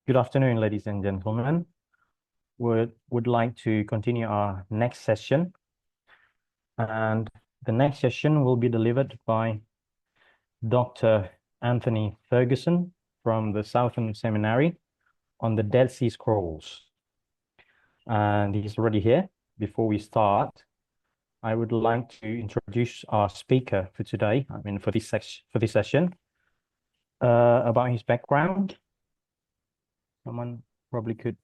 Good afternoon, ladies and gentlemen. Would like to continue our next session, and the next session will be delivered by Dr. Anthony Ferguson from the Southern Seminary on the Dead Sea Scrolls. And he's already here. Before we start, I would like to introduce our speaker for today, for this session, about his background. Someone probably could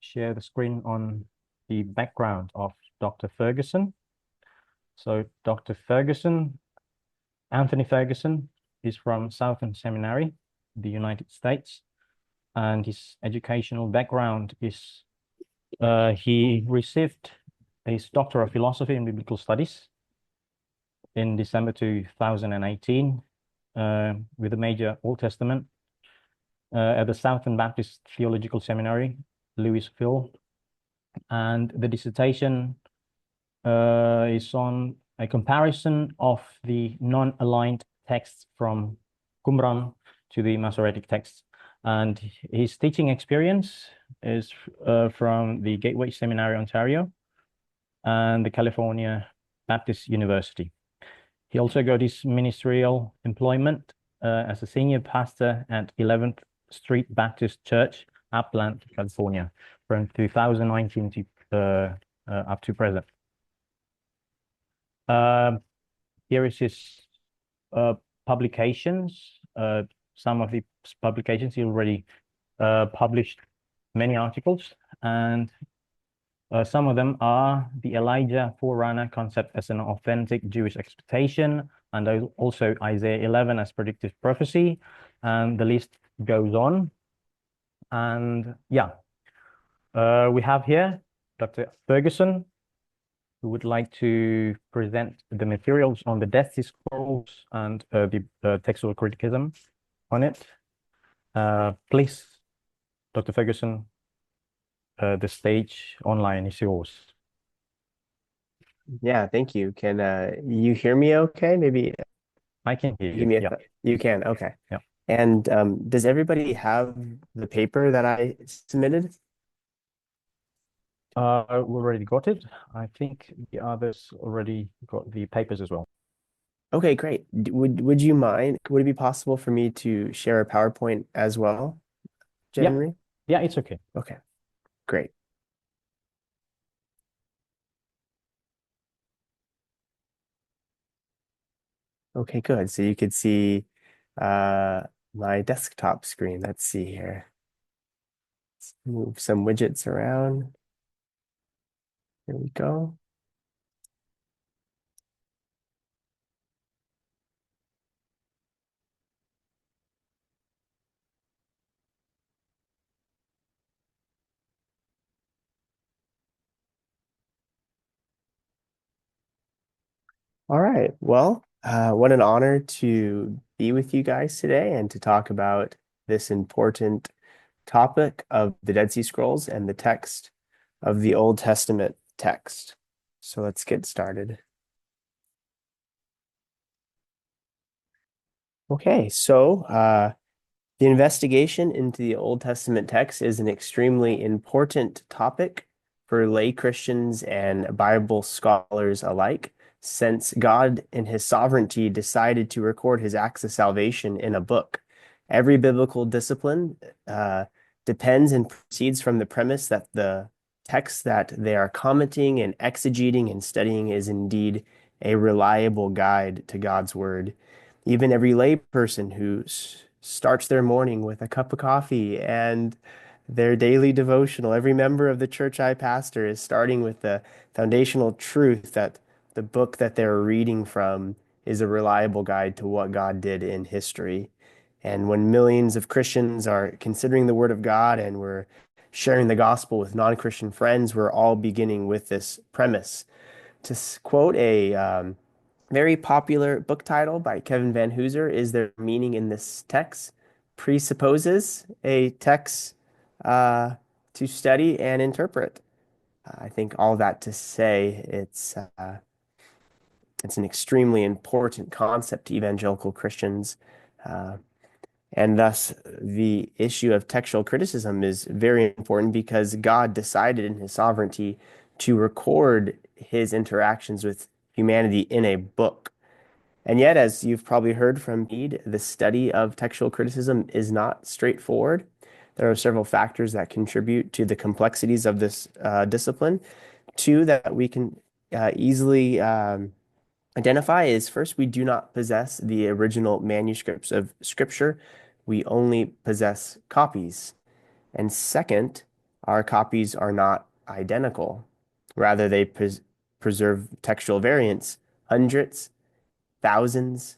share the screen on the background of Dr. Ferguson. So Dr. Ferguson, Anthony Ferguson, is from Southern Seminary, the United States, and his educational background is he received his Doctor of Philosophy in Biblical Studies in December 2018 with a major Old Testament at the Southern Baptist Theological Seminary, Louisville, and the dissertation is on a comparison of the non-aligned texts from Qumran to the Masoretic texts. And his teaching experience is from the Gateway Seminary, Ontario, and the California Baptist University. He also got his ministerial employment as a senior pastor at 11th Street Baptist Church, Upland, California, from 2019 to up to present. Here is his publications. Some of the publications he already published many articles, and some of them are the Elijah forerunner concept as an authentic Jewish expectation, and also Isaiah 11 as predictive prophecy, and the list goes on. And yeah, we have here Dr. Ferguson, who would like to present the materials on the Dead Sea Scrolls and the textual criticism on it. Please, Dr. Ferguson, the stage online is yours. Yeah, thank you. Can you hear me okay? Maybe I can hear give you. me a Yeah. You can. Okay. Yeah. And does everybody have the paper that I submitted? We already got it. I think the others already got the papers as well. Okay, great. Would you mind? Would it be possible for me to share a PowerPoint as well, Yeah. January? Yeah, it's okay. Okay, great. Okay, good. So you could see my desktop screen. Let's see here. Let's move some widgets around. Here we go. All right. Well, what an honor to be with you guys today and to talk about this important topic of the Dead Sea Scrolls and the text of the Old Testament text. So let's get started. Okay, so the investigation into the Old Testament text is an extremely important topic for lay Christians and Bible scholars alike, since God in his sovereignty decided to record his acts of salvation in a book. Every biblical discipline depends and proceeds from the premise that the text that they are commenting and exegeting and studying is indeed a reliable guide to God's word. Even every layperson who starts their morning with a cup of coffee and their daily devotional, every member of the church I pastor is starting with the foundational truth that the book that they're reading from is a reliable guide to what God did in history. And when millions of Christians are considering the Word of God and we're sharing the gospel with non-Christian friends, we're all beginning with this premise. To quote a very popular book title by Kevin Van Hooser, Is There Meaning in This Text? Presupposes a text to study and interpret. I think all that to say it's an extremely important concept to evangelical Christians. And thus, the issue of textual criticism is very important because God decided in his sovereignty to record his interactions with humanity in a book. And yet, as you've probably heard from Bede, the study of textual criticism is not straightforward. There are several factors that contribute to the complexities of this discipline. Two that we can easily identify is first, we do not possess the original manuscripts of Scripture. We only possess copies. And second, our copies are not identical. Rather, they preserve textual variants, hundreds, thousands,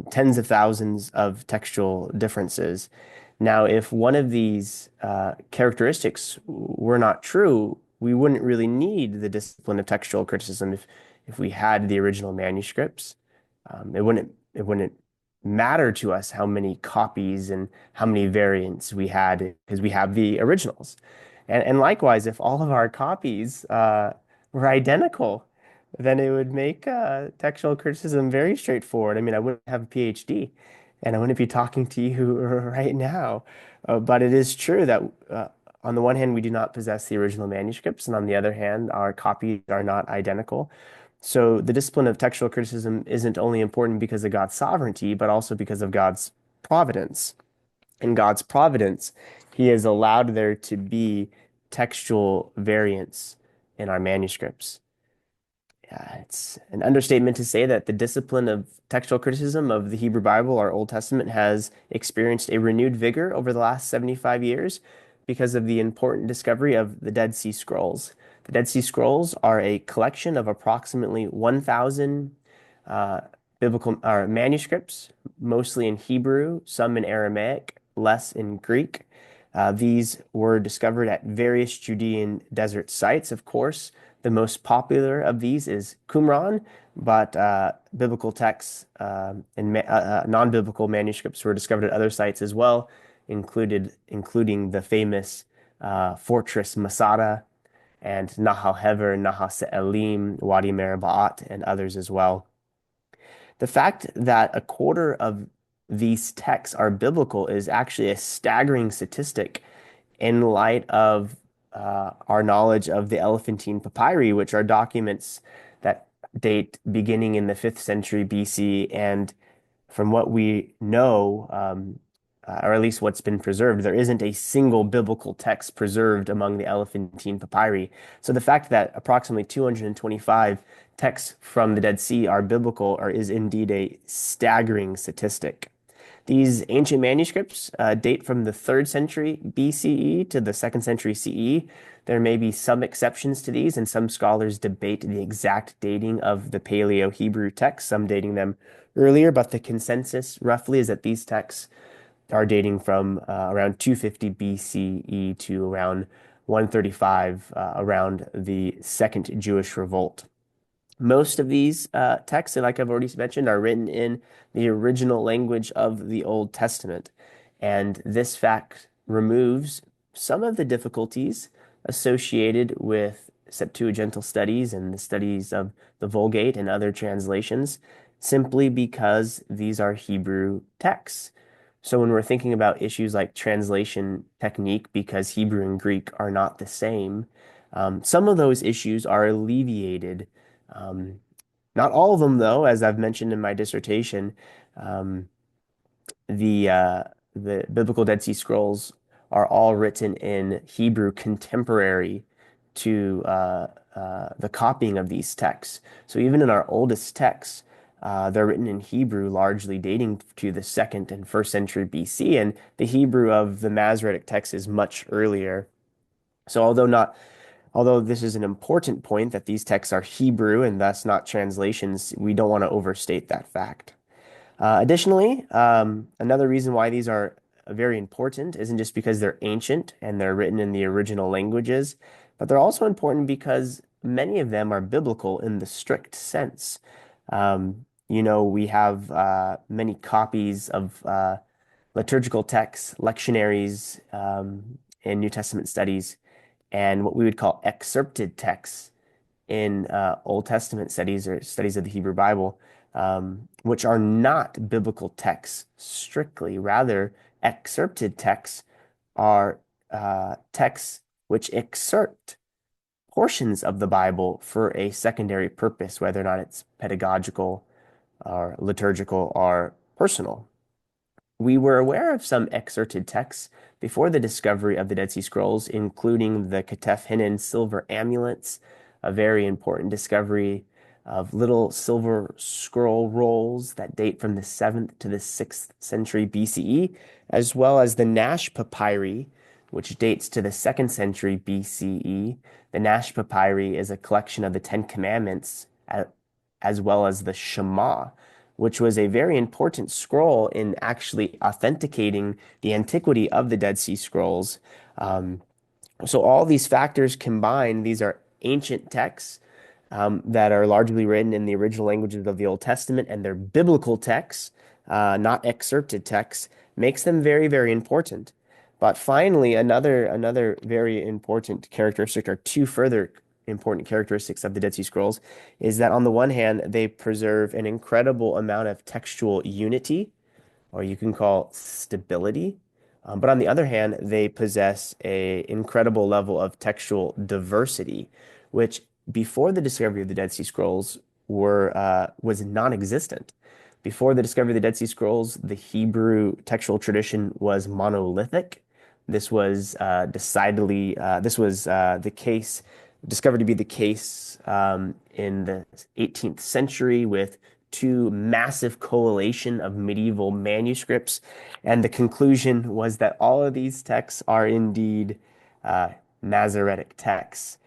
tens of thousands of textual differences. Now, if one of these characteristics were not true, we wouldn't really need the discipline of textual criticism if we had the original manuscripts. It wouldn't matter to us how many copies and how many variants we had because we have the originals. And likewise, if all of our copies were identical, then it would make textual criticism very straightforward. I mean, I wouldn't have a PhD and I wouldn't be talking to you right now. But it is true that on the one hand, we do not possess the original manuscripts, and on the other hand, our copies are not identical. So the discipline of textual criticism isn't only important because of God's sovereignty, but also because of God's providence. In God's providence, He has allowed there to be textual variants in our manuscripts. It's an understatement to say that the discipline of textual criticism of the Hebrew Bible, our Old Testament, has experienced a renewed vigor over the last 75 years because of the important discovery of the Dead Sea Scrolls. The Dead Sea Scrolls are a collection of approximately 1,000 uh, biblical manuscripts, mostly in Hebrew, some in Aramaic, less in Greek. These were discovered at various Judean desert sites, of course. The most popular of these is Qumran, but biblical texts and non-biblical manuscripts were discovered at other sites as well, including the famous fortress Masada and Nahal Hever, Nahal Se'elim, Wadi Meriba'at, and others as well. The fact that a quarter of these texts are biblical is actually a staggering statistic in light of our knowledge of the Elephantine papyri, which are documents that date beginning in the 5th century BC. And from what we know, or at least what's been preserved, there isn't a single biblical text preserved among the Elephantine papyri. So the fact that approximately 225 texts from the Dead Sea are biblical is indeed a staggering statistic. These ancient manuscripts date from the 3rd century BCE to the 2nd century CE. There may be some exceptions to these, and some scholars debate the exact dating of the Paleo-Hebrew texts, some dating them earlier, but the consensus roughly is that these texts are dating from around 250 BCE to around 135, around the Second Jewish Revolt. Most of these texts, like I've already mentioned, are written in the original language of the Old Testament. And this fact removes some of the difficulties associated with Septuagintal studies and the studies of the Vulgate and other translations, simply because these are Hebrew texts. So when we're thinking about issues like translation technique, because Hebrew and Greek are not the same, some of those issues are alleviated. Um, Not all of them, though, as I've mentioned in my dissertation. Um, the uh, the biblical Dead Sea Scrolls are all written in Hebrew contemporary to the copying of these texts. So even in our oldest texts, they're written in Hebrew, largely dating to the 2nd and 1st century BC, and the Hebrew of the Masoretic text is much earlier. So although this is an important point that these texts are Hebrew and thus not translations, we don't want to overstate that fact. Additionally, another reason why these are very important isn't just because they're ancient and they're written in the original languages, but they're also important because many of them are biblical in the strict sense. We have many copies of liturgical texts, lectionaries, in New Testament studies, and what we would call excerpted texts in Old Testament studies or studies of the Hebrew Bible. which are not biblical texts strictly. Rather, excerpted texts are texts which excerpt portions of the Bible for a secondary purpose, whether or not it's pedagogical or liturgical or personal. We were aware of some excerpted texts before the discovery of the Dead Sea Scrolls, including the Ketef Hinnon silver amulets, a very important discovery of little silver scroll rolls that date from the 7th to the 6th century BCE, as well as the Nash papyri, which dates to the 2nd century BCE. The Nash papyri is a collection of the Ten Commandments, as well as the Shema, which was a very important scroll in actually authenticating the antiquity of the Dead Sea Scrolls. So all these factors combined, these are ancient texts that are largely written in the original languages of the Old Testament, and they're biblical texts, not excerpted texts, makes them very, very important. But finally, another very important characteristic, or two further important characteristics of the Dead Sea Scrolls, is that on the one hand, they preserve an incredible amount of textual unity, or you can call stability. But on the other hand, they possess a incredible level of textual diversity, which before the discovery of the Dead Sea Scrolls was non-existent. Before the discovery of the Dead Sea Scrolls, the Hebrew textual tradition was monolithic. This was the case, discovered to be the case in the 18th century with two massive collation of medieval manuscripts. And the conclusion was that all of these texts are indeed Masoretic texts.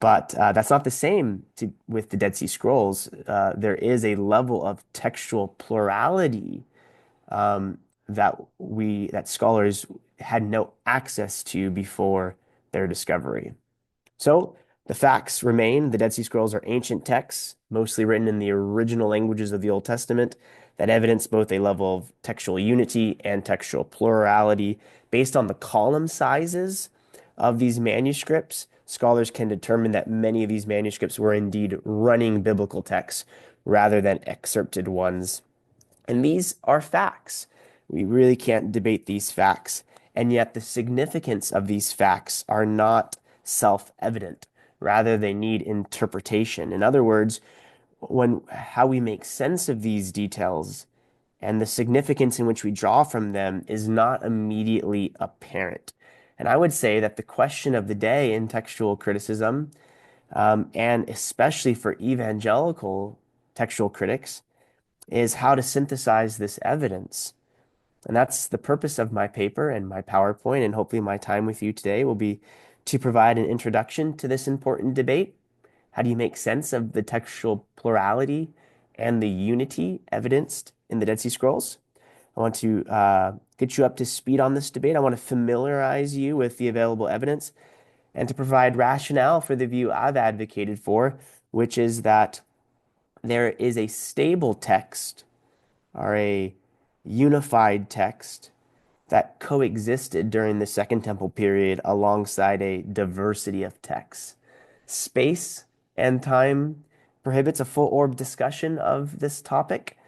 But that's not the same with the Dead Sea Scrolls. There is a level of textual plurality that scholars had no access to before their discovery. So the facts remain. The Dead Sea Scrolls are ancient texts, mostly written in the original languages of the Old Testament, that evidence both a level of textual unity and textual plurality. Based on the column sizes of these manuscripts, scholars can determine that many of these manuscripts were indeed running biblical texts rather than excerpted ones. And these are facts. We really can't debate these facts. And yet the significance of these facts are not self-evident. Rather, they need interpretation. In other words, how we make sense of these details and the significance in which we draw from them is not immediately apparent. And I would say that the question of the day in textual criticism, and especially for evangelical textual critics, is how to synthesize this evidence. And that's the purpose of my paper and my PowerPoint, and hopefully my time with you today will be to provide an introduction to this important debate. How do you make sense of the textual plurality and the unity evidenced in the Dead Sea Scrolls? I want to get you up to speed on this debate. I want to familiarize you with the available evidence and to provide rationale for the view I've advocated for, which is that there is a stable text or a unified text that coexisted during the Second Temple period alongside a diversity of texts. Space and time prohibits a full orb discussion of this topic,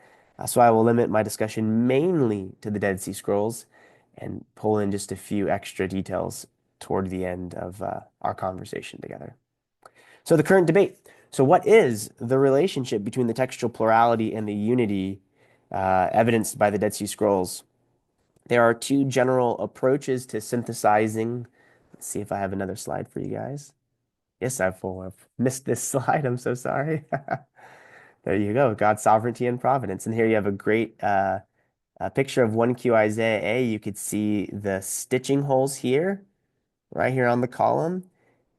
so I will limit my discussion mainly to the Dead Sea Scrolls and pull in just a few extra details toward the end of our conversation together. So the current debate. So what is the relationship between the textual plurality and the unity evidenced by the Dead Sea Scrolls? There are two general approaches to synthesizing. Let's see if I have another slide for you guys. Yes, I've missed this slide. I'm so sorry. There you go. God's sovereignty and providence. And here you have a great picture of 1Q Isaiah A. You could see the stitching holes here, right here on the column.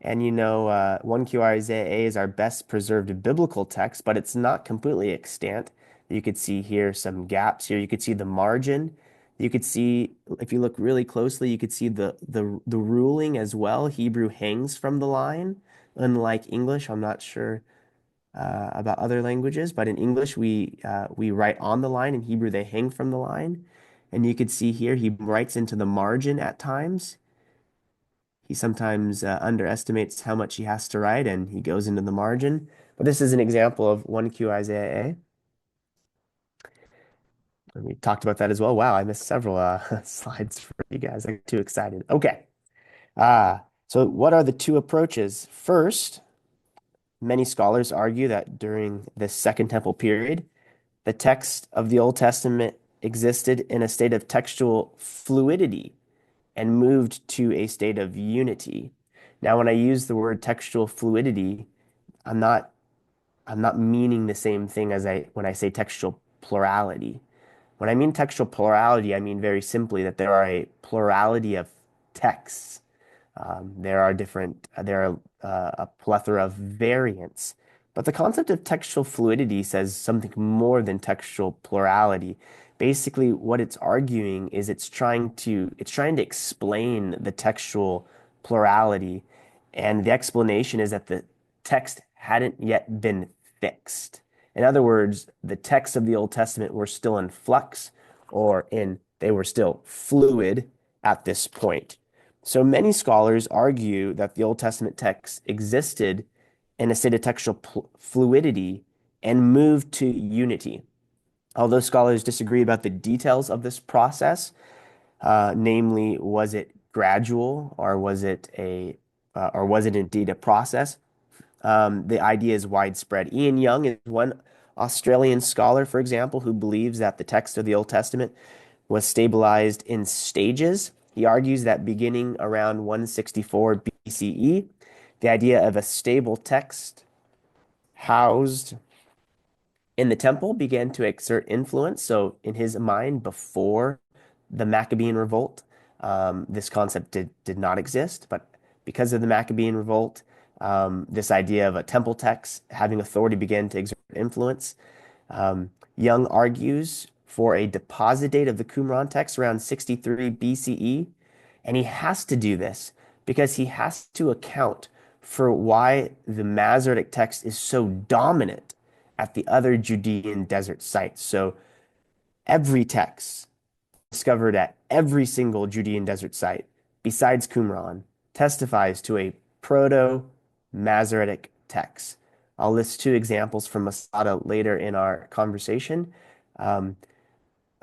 And 1Q Isaiah A is our best preserved biblical text, but it's not completely extant. You could see here some gaps here. You could see the margin. You could see, if you look really closely, you could see the ruling as well. Hebrew hangs from the line, unlike English. I'm not sure about other languages, but in English we write on the line. In Hebrew, they hang from the line. And you could see here he writes into the margin at times. He sometimes underestimates how much he has to write, and he goes into the margin. But this is an example of 1Q Isaiah A. we talked about that as well. Wow, I missed several slides for you guys. I got too excited. Okay. So what are the two approaches? First, many scholars argue that during the Second Temple period, the text of the Old Testament existed in a state of textual fluidity and moved to a state of unity. Now, when I use the word textual fluidity, I'm not I'm not meaning the same thing as I when I say textual plurality. When I mean textual plurality, I mean very simply that there are a plurality of texts. There are a plethora of variants. But the concept of textual fluidity says something more than textual plurality. Basically, what it's arguing is it's trying to explain the textual plurality, and the explanation is that the text hadn't yet been fixed. In other words, the texts of the Old Testament were still in flux, they were still fluid at this point. So many scholars argue that the Old Testament text existed in a state of textual fluidity and moved to unity. Although scholars disagree about the details of this process, namely, was it gradual or was it indeed a process? The idea is widespread. Ian Young is one Australian scholar, for example, who believes that the text of the Old Testament was stabilized in stages. He argues that beginning around 164 BCE, the idea of a stable text housed in the temple began to exert influence. So, in his mind, before the Maccabean revolt, this concept did not exist. But because of the Maccabean revolt, this idea of a temple text having authority began to exert influence. Young argues for a deposit date of the Qumran text around 63 BCE, and he has to do this because he has to account for why the Masoretic text is so dominant at the other Judean desert sites. So every text discovered at every single Judean desert site, besides Qumran, testifies to a Proto-Masoretic text. I'll list two examples from Masada later in our conversation. Um,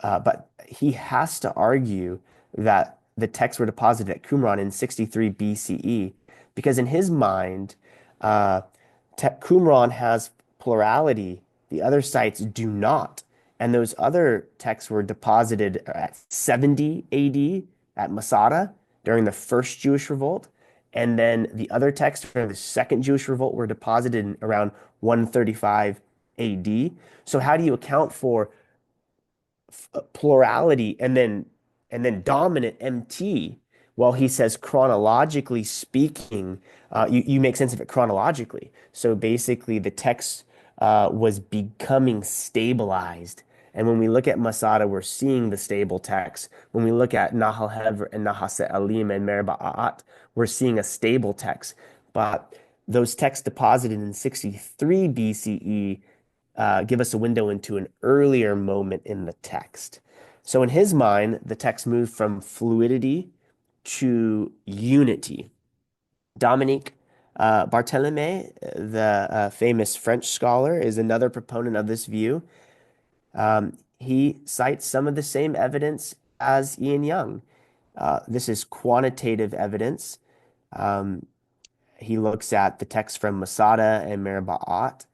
but he has to argue that the texts were deposited at Qumran in 63 BCE because in his mind, uh, Qumran has plurality. The other sites do not. And those other texts were deposited at 70 AD at Masada during the first Jewish revolt. And then the other texts for the second Jewish revolt were deposited in around 135 AD. So how do you account for plurality and then dominant MT? Well, he says chronologically speaking, you make sense of it chronologically. So basically, the text was becoming stabilized. And when we look at Masada, we're seeing the stable text. When we look at Nahal Hever and Nahase Alim and Meriba'at, we're seeing a stable text. But those texts deposited in 63 BCE give us a window into an earlier moment in the text. So in his mind, the text moved from fluidity to unity. Dominique Barthélemy, the famous French scholar, is another proponent of this view. He cites some of the same evidence as Ian Young. This is quantitative evidence. He looks at the text from Masada and Meriba'at,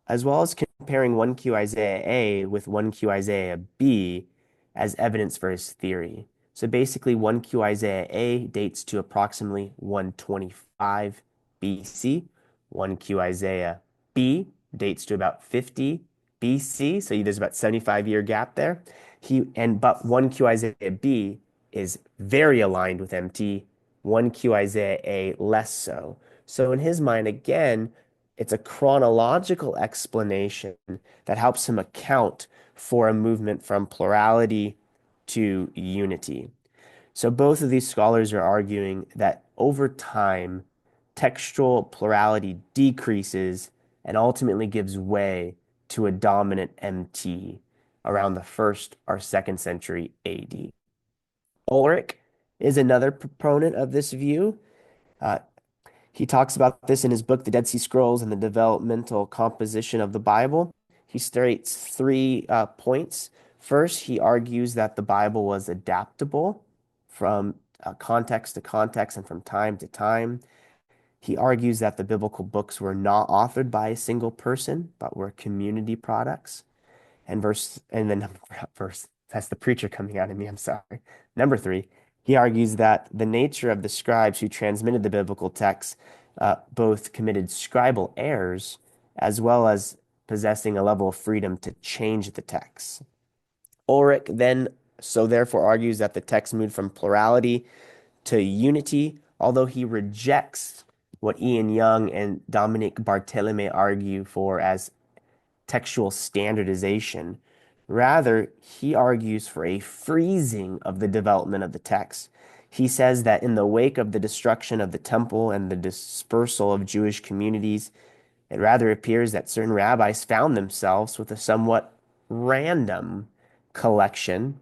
as well as comparing 1Q Isaiah A with 1Q Isaiah B as evidence for his theory. So basically, 1Q Isaiah A dates to approximately 125 BC. 1Q Isaiah B dates to about 50 BC. So there's about 75-year gap there. But 1Q Isaiah B is very aligned with MT. 1Q Isaiah A less so. So in his mind, again, it's a chronological explanation that helps him account for a movement from plurality to unity. So both of these scholars are arguing that over time, textual plurality decreases and ultimately gives way to a dominant MT around the first or second century AD. Ulrich is another proponent of this view. Uh, he talks about this in his book, The Dead Sea Scrolls and the Developmental Composition of the Bible. He states three points First, he argues that the Bible was adaptable from context to context and from time to time. He argues that the biblical books were not authored by a single person, but were community products. And then verse, that's the preacher coming out of me, I'm sorry. Number three, he argues that the nature of the scribes who transmitted the biblical text both committed scribal errors as well as possessing a level of freedom to change the text. Ulrich then therefore argues that the text moved from plurality to unity, although he rejects what Ian Young and Dominic Barthelemy argue for as textual standardization. Rather, he argues for a freezing of the development of the text. He says that in the wake of the destruction of the temple and the dispersal of Jewish communities, it rather appears that certain rabbis found themselves with a somewhat random collection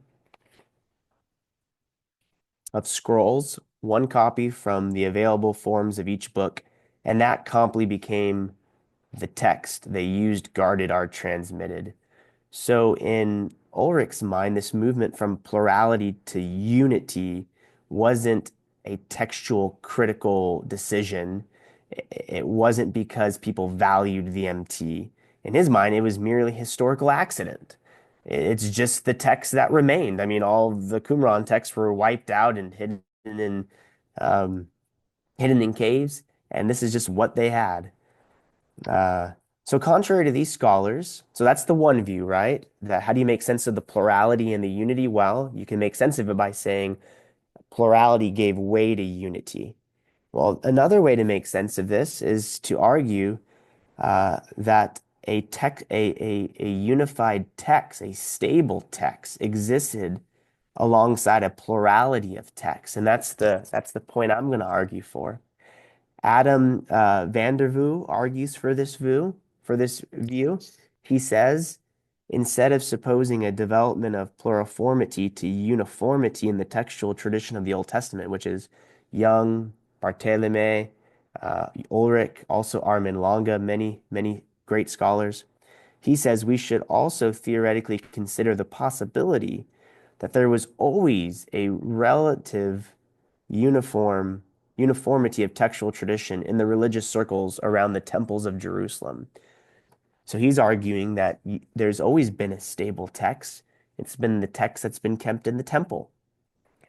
of scrolls, one copy from the available forms of each book, and that promptly became the text they used, guarded, are transmitted. So in Ulrich's mind, this movement from plurality to unity wasn't a textual critical decision. It wasn't because people valued the MT. In his mind, it was merely historical accident. It's just the text that remained. I mean, all the Qumran texts were wiped out and um, hidden in caves, and this is just what they had. Uh, so contrary to these scholars, so that's the one view, right? That how do you make sense of the plurality and the unity? Well, you can make sense of it by saying plurality gave way to unity. Well, another way to make sense of this is to argue that a unified text, a stable text, existed alongside a plurality of texts, and that's the point I'm going to argue for. Adam Vandervoo argues for this view. He says, instead of supposing a development of pluriformity to uniformity in the textual tradition of the Old Testament, which is Young, Barthélemy, Ulrich, also Armin Lange, many great scholars. He says we should also theoretically consider the possibility that there was always a relative uniform uniformity of textual tradition in the religious circles around the temples of Jerusalem. So he's arguing that there's always been a stable text. It's been the text that's been kept in the temple.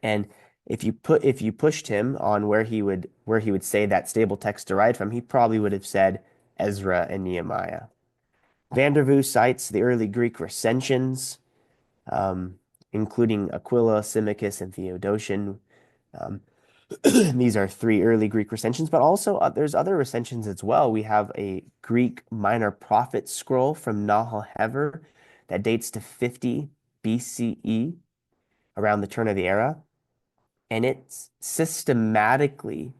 And if you pushed him on where he would say that stable text derived from, he probably would have said Ezra and Nehemiah. Vandervoo cites the early Greek recensions, including Aquila, Symmachus, and Theodotion. Um, These are three early Greek recensions, but also there's other recensions as well. We have a Greek minor prophet scroll from Nahal Hever that dates to 50 BCE, around the turn of the era, and it's systematically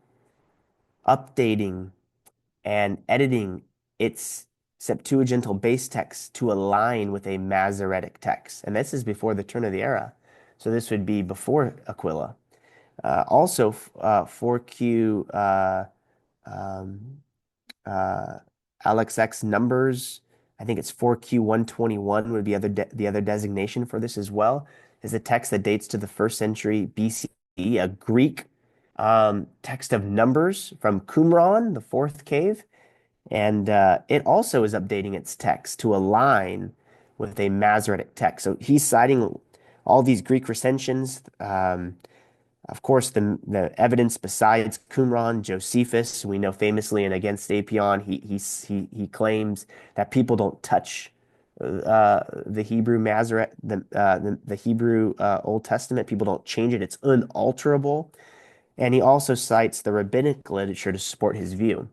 updating and editing its Septuagintal base text to align with a Masoretic text. And this is before the turn of the era. So this would be before Aquila. Also, 4Q um, Alex X numbers, I think it's 4Q 121 would be the other designation for this as well, is a text that dates to the first century BCE, a Greek text of numbers from Qumran, the fourth cave. And it also is updating its text to align with a Masoretic text. So he's citing all these Greek recensions. Of course, the evidence besides Qumran, Josephus, we know famously and against Apion, he claims that people don't touch the Hebrew Masoret, the Hebrew Old Testament. People don't change it; it's unalterable. And he also cites the rabbinic literature to support his view.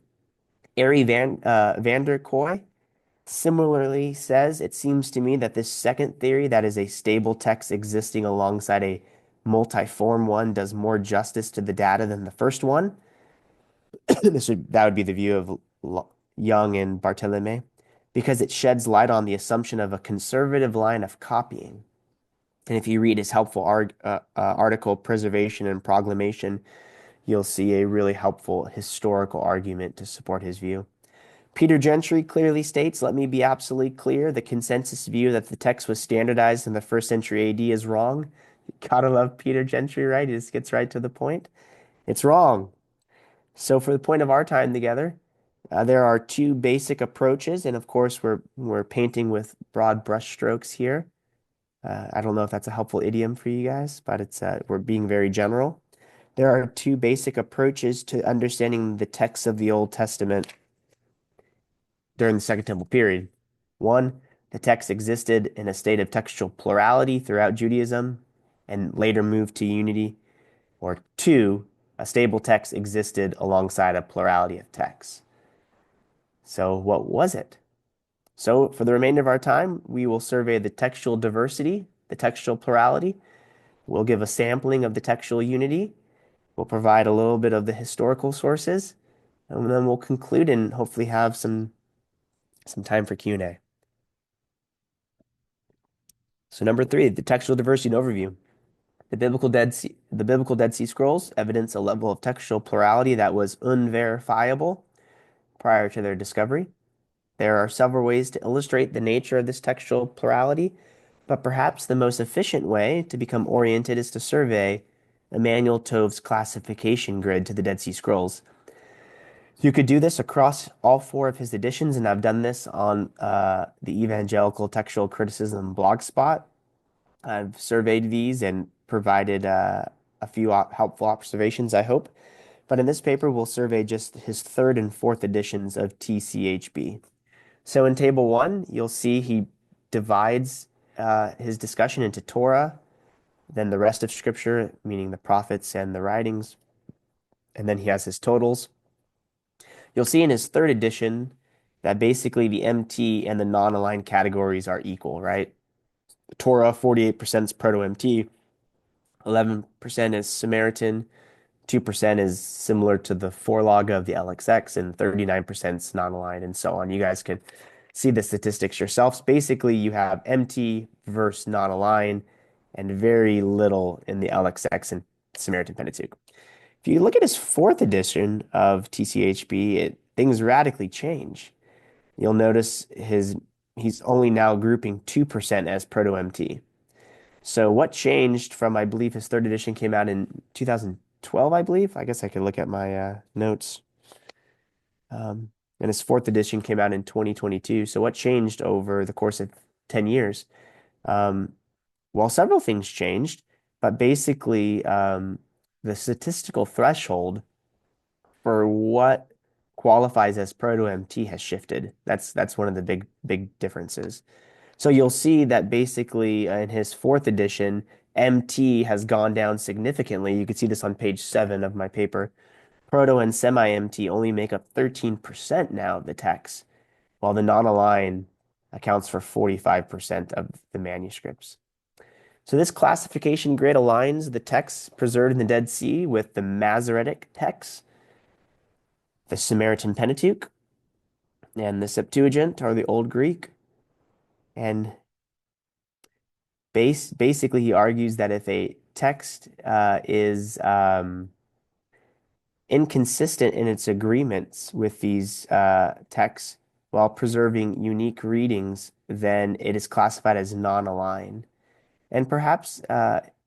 Ari van der Kooi similarly says, it seems to me that this second theory, that is a stable text existing alongside a multiform one, does more justice to the data than the first one. That would be the view of Young and Barthélemy, because it sheds light on the assumption of a conservative line of copying. And if you read his helpful article, Preservation and Proclamation, you'll see a really helpful historical argument to support his view. Peter Gentry clearly states, let me be absolutely clear, the consensus view that the text was standardized in the first century AD is wrong. Gotta love Peter Gentry, right? He just gets right to the point. It's wrong. So for the point of our time together, there are two basic approaches, and of course we're painting with broad brushstrokes here. I don't know if that's a helpful idiom for you guys, but it's we're being very general. There are two basic approaches to understanding the texts of the Old Testament during the Second Temple period. One, the text existed in a state of textual plurality throughout Judaism and later moved to unity. Or two, a stable text existed alongside a plurality of texts. So what was it? So for the remainder of our time, we will survey the textual diversity, the textual plurality. We'll give a sampling of the textual unity. We'll provide a little bit of the historical sources, and then we'll conclude and hopefully have some time for Q&A. So number three, the textual diversity and overview. The biblical Dead Sea Scrolls evidence a level of textual plurality that was unverifiable prior to their discovery. There are several ways to illustrate the nature of this textual plurality, but perhaps the most efficient way to become oriented is to survey Emmanuel Tove's classification grid to the Dead Sea Scrolls. You could do this across all four of his editions, and I've done this on the Evangelical Textual Criticism blogspot. I've surveyed these and provided a few helpful observations, I hope. But in this paper, we'll survey just his third and fourth editions of TCHB. So in Table 1, you'll see he divides his discussion into Torah, then the rest of Scripture, meaning the prophets and the writings, and then he has his totals. You'll see in his third edition that basically the MT and the non-aligned categories are equal, right? Torah, 48% is Proto-MT, 11% is Samaritan, 2% is similar to the forelog of the LXX, and 39% is non-aligned, and so on. You guys could see the statistics yourselves. Basically, you have MT versus non-aligned, and very little in the LXX and Samaritan Pentateuch. If you look at his fourth edition of TCHB, things radically change. You'll notice he's only now grouping 2% as Proto-MT. So what changed from, I believe his third edition came out in 2012, I believe. I guess I could look at my notes. And his fourth edition came out in 2022. So what changed over the course of 10 years? Well, several things changed, but basically the statistical threshold for what qualifies as Proto-MT has shifted. That's one of the big differences. So you'll see that basically in his fourth edition, MT has gone down significantly. You can see this on page 7 of my paper. Proto and semi-MT only make up 13% now of the text, while the non-aligned accounts for 45% of the manuscripts. So this classification grid aligns the texts preserved in the Dead Sea with the Masoretic texts, the Samaritan Pentateuch, and the Septuagint, or the Old Greek. And basically, he argues that if a text is inconsistent in its agreements with these texts while preserving unique readings, then it is classified as non-aligned. And perhaps,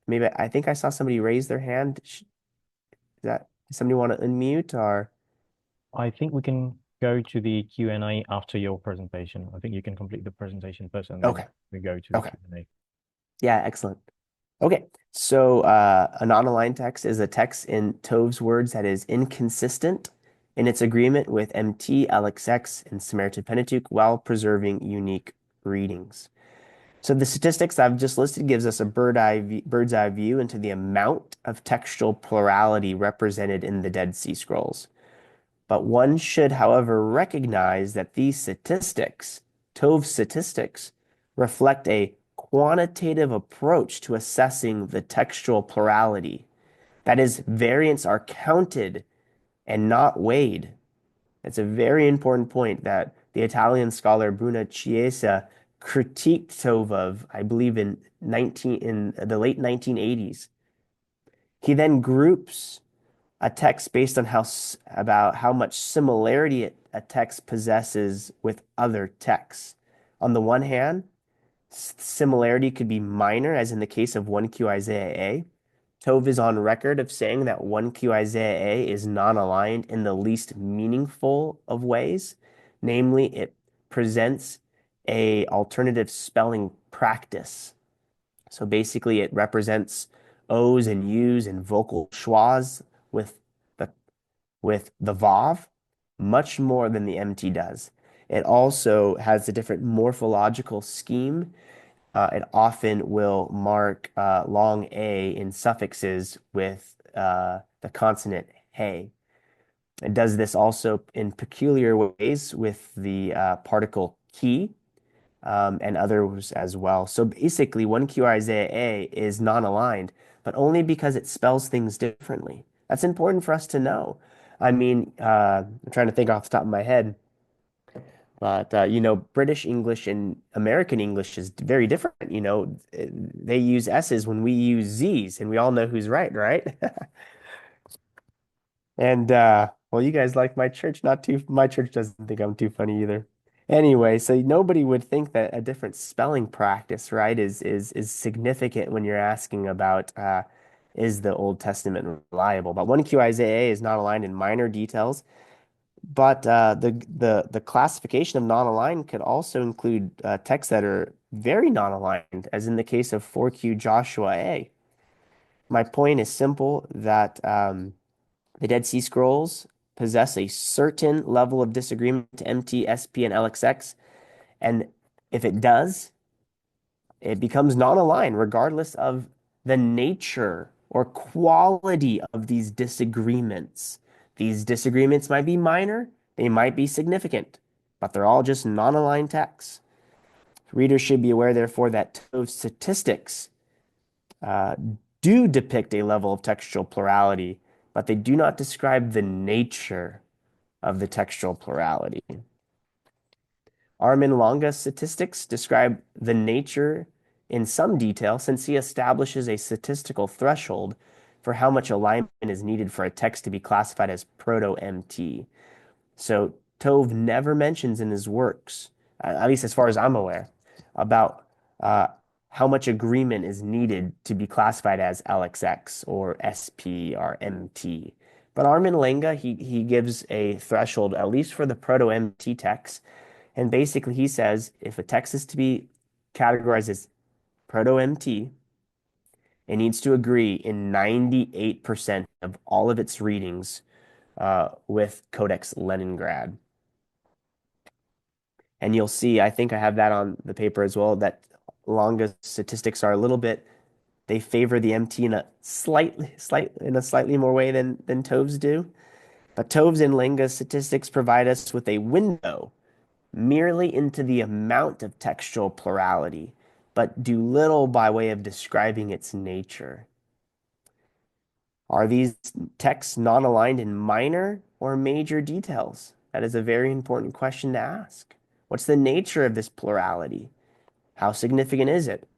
maybe I think I saw somebody raise their hand. Does somebody want to unmute or? I think we can go to the Q&A after your presentation. I think you can complete the presentation first and then Okay. we go to the Okay. Q&A. Yeah, excellent. Okay, so a non-aligned text is a text in Tove's words that is inconsistent in its agreement with MT, LXX, and Samaritan Pentateuch while preserving unique readings. So the statistics I've just listed gives us a bird's eye view into the amount of textual plurality represented in the Dead Sea Scrolls. But one should, however, recognize that these statistics, Tove's statistics, reflect a quantitative approach to assessing the textual plurality. That is, variants are counted and not weighed. It's a very important point that the Italian scholar Bruno Chiesa critiqued Tove of, I believe, in the late 1980s. He then groups a text based on about how much similarity a text possesses with other texts. On the one hand, similarity could be minor, as in the case of 1Q Isaiah A. Tove is on record of saying that 1Q Isaiah A is non-aligned in the least meaningful of ways. Namely, it presents a alternative spelling practice. So basically, it represents O's and U's and vocal schwas with the vav much more than the MT does. It also has a different morphological scheme. It often will mark long A in suffixes with the consonant hey. It does this also in peculiar ways with the particle ki and others as well. So basically, 1Q Isaiah A is non-aligned, but only because it spells things differently. That's important for us to know. I mean, I'm trying to think off the top of my head. But British English and American English is very different. They use S's when we use Z's, and we all know who's right, right? And well, you guys like my church, not too. My church doesn't think I'm too funny either. Anyway, so nobody would think that a different spelling practice, right, is significant when you're asking about is the Old Testament reliable? But 1Q Isaiah A is not aligned in minor details. But the classification of non-aligned could also include texts that are very non-aligned, as in the case of 4Q Joshua A. My point is simple that the Dead Sea Scrolls possess a certain level of disagreement to MT, SP, and LXX, and if it does, it becomes non-aligned regardless of the nature or quality of these disagreements. These disagreements might be minor, they might be significant, but they're all just non-aligned texts. Readers should be aware, therefore, that Tove's statistics uh, do depict a level of textual plurality, but they do not describe the nature of the textual plurality. Armin Longa's statistics describe the nature in some detail, since he establishes a statistical threshold for how much alignment is needed for a text to be classified as proto-MT. So Tove never mentions in his works, at least as far as I'm aware, about how much agreement is needed to be classified as LXX or SP or MT. But Armin Lenga, he gives a threshold, at least for the proto-MT text, and basically he says if a text is to be categorized as proto-MT, it needs to agree in 98% of all of its readings with Codex Leningrad. And you'll see, I think I have that on the paper as well, that Longa's statistics are a little bit, they favor the MT in a slightly more way than Tove's do. But Tove's and Lenga's statistics provide us with a window merely into the amount of textual plurality, but do little by way of describing its nature. Are these texts non-aligned in minor or major details? That is a very important question to ask. What's the nature of this plurality? How significant is it?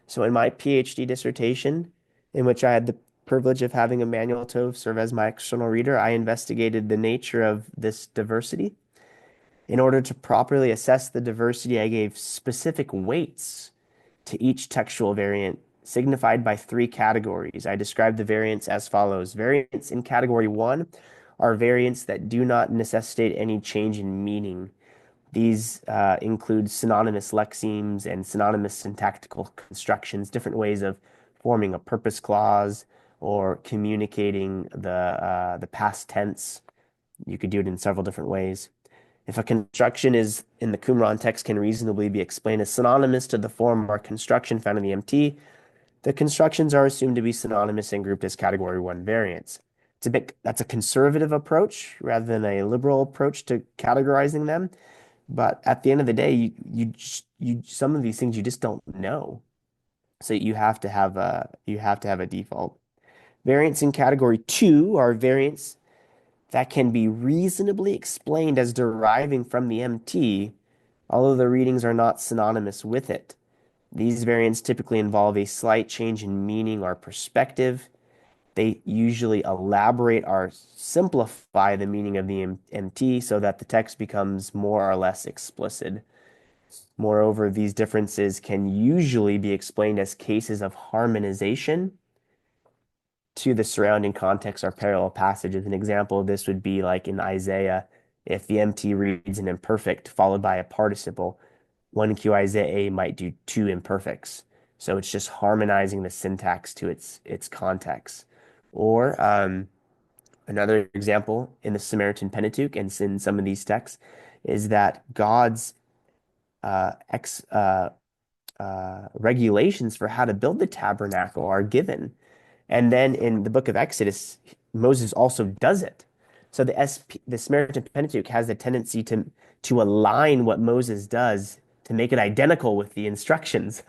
So in my PhD dissertation, in which I had the privilege of having Emmanuel Tove serve as my external reader, I investigated the nature of this diversity. In order to properly assess the diversity, I gave specific weights to each textual variant, signified by three categories. I described the variants as follows. Variants in category 1 are variants that do not necessitate any change in meaning. These include synonymous lexemes and synonymous syntactical constructions, different ways of forming a purpose clause or communicating the past tense. You could do it in several different ways. If a construction is in the Qumran text can reasonably be explained as synonymous to the form or construction found in the MT, the constructions are assumed to be synonymous and grouped as category 1 variants. That's a conservative approach rather than a liberal approach to categorizing them. But at the end of the day, some of these things you just don't know. So you have to have a default. Variants in category 2 are variants that can be reasonably explained as deriving from the MT, although the readings are not synonymous with it. These variants typically involve a slight change in meaning or perspective. they usually elaborate or simplify the meaning of the MT so that the text becomes more or less explicit. Moreover, these differences can usually be explained as cases of harmonization to the surrounding context or parallel passages. An example of this would be like in Isaiah, if the MT reads an imperfect followed by a participle, 1Q Isaiah might do two imperfects. So it's just harmonizing the syntax to its context. Or another example in the Samaritan Pentateuch and in some of these texts is that God's uh, ex, uh, regulations for how to build the tabernacle are given. And then in the book of Exodus, Moses also does it. So the Samaritan Pentateuch has the tendency to align what Moses does to make it identical with the instructions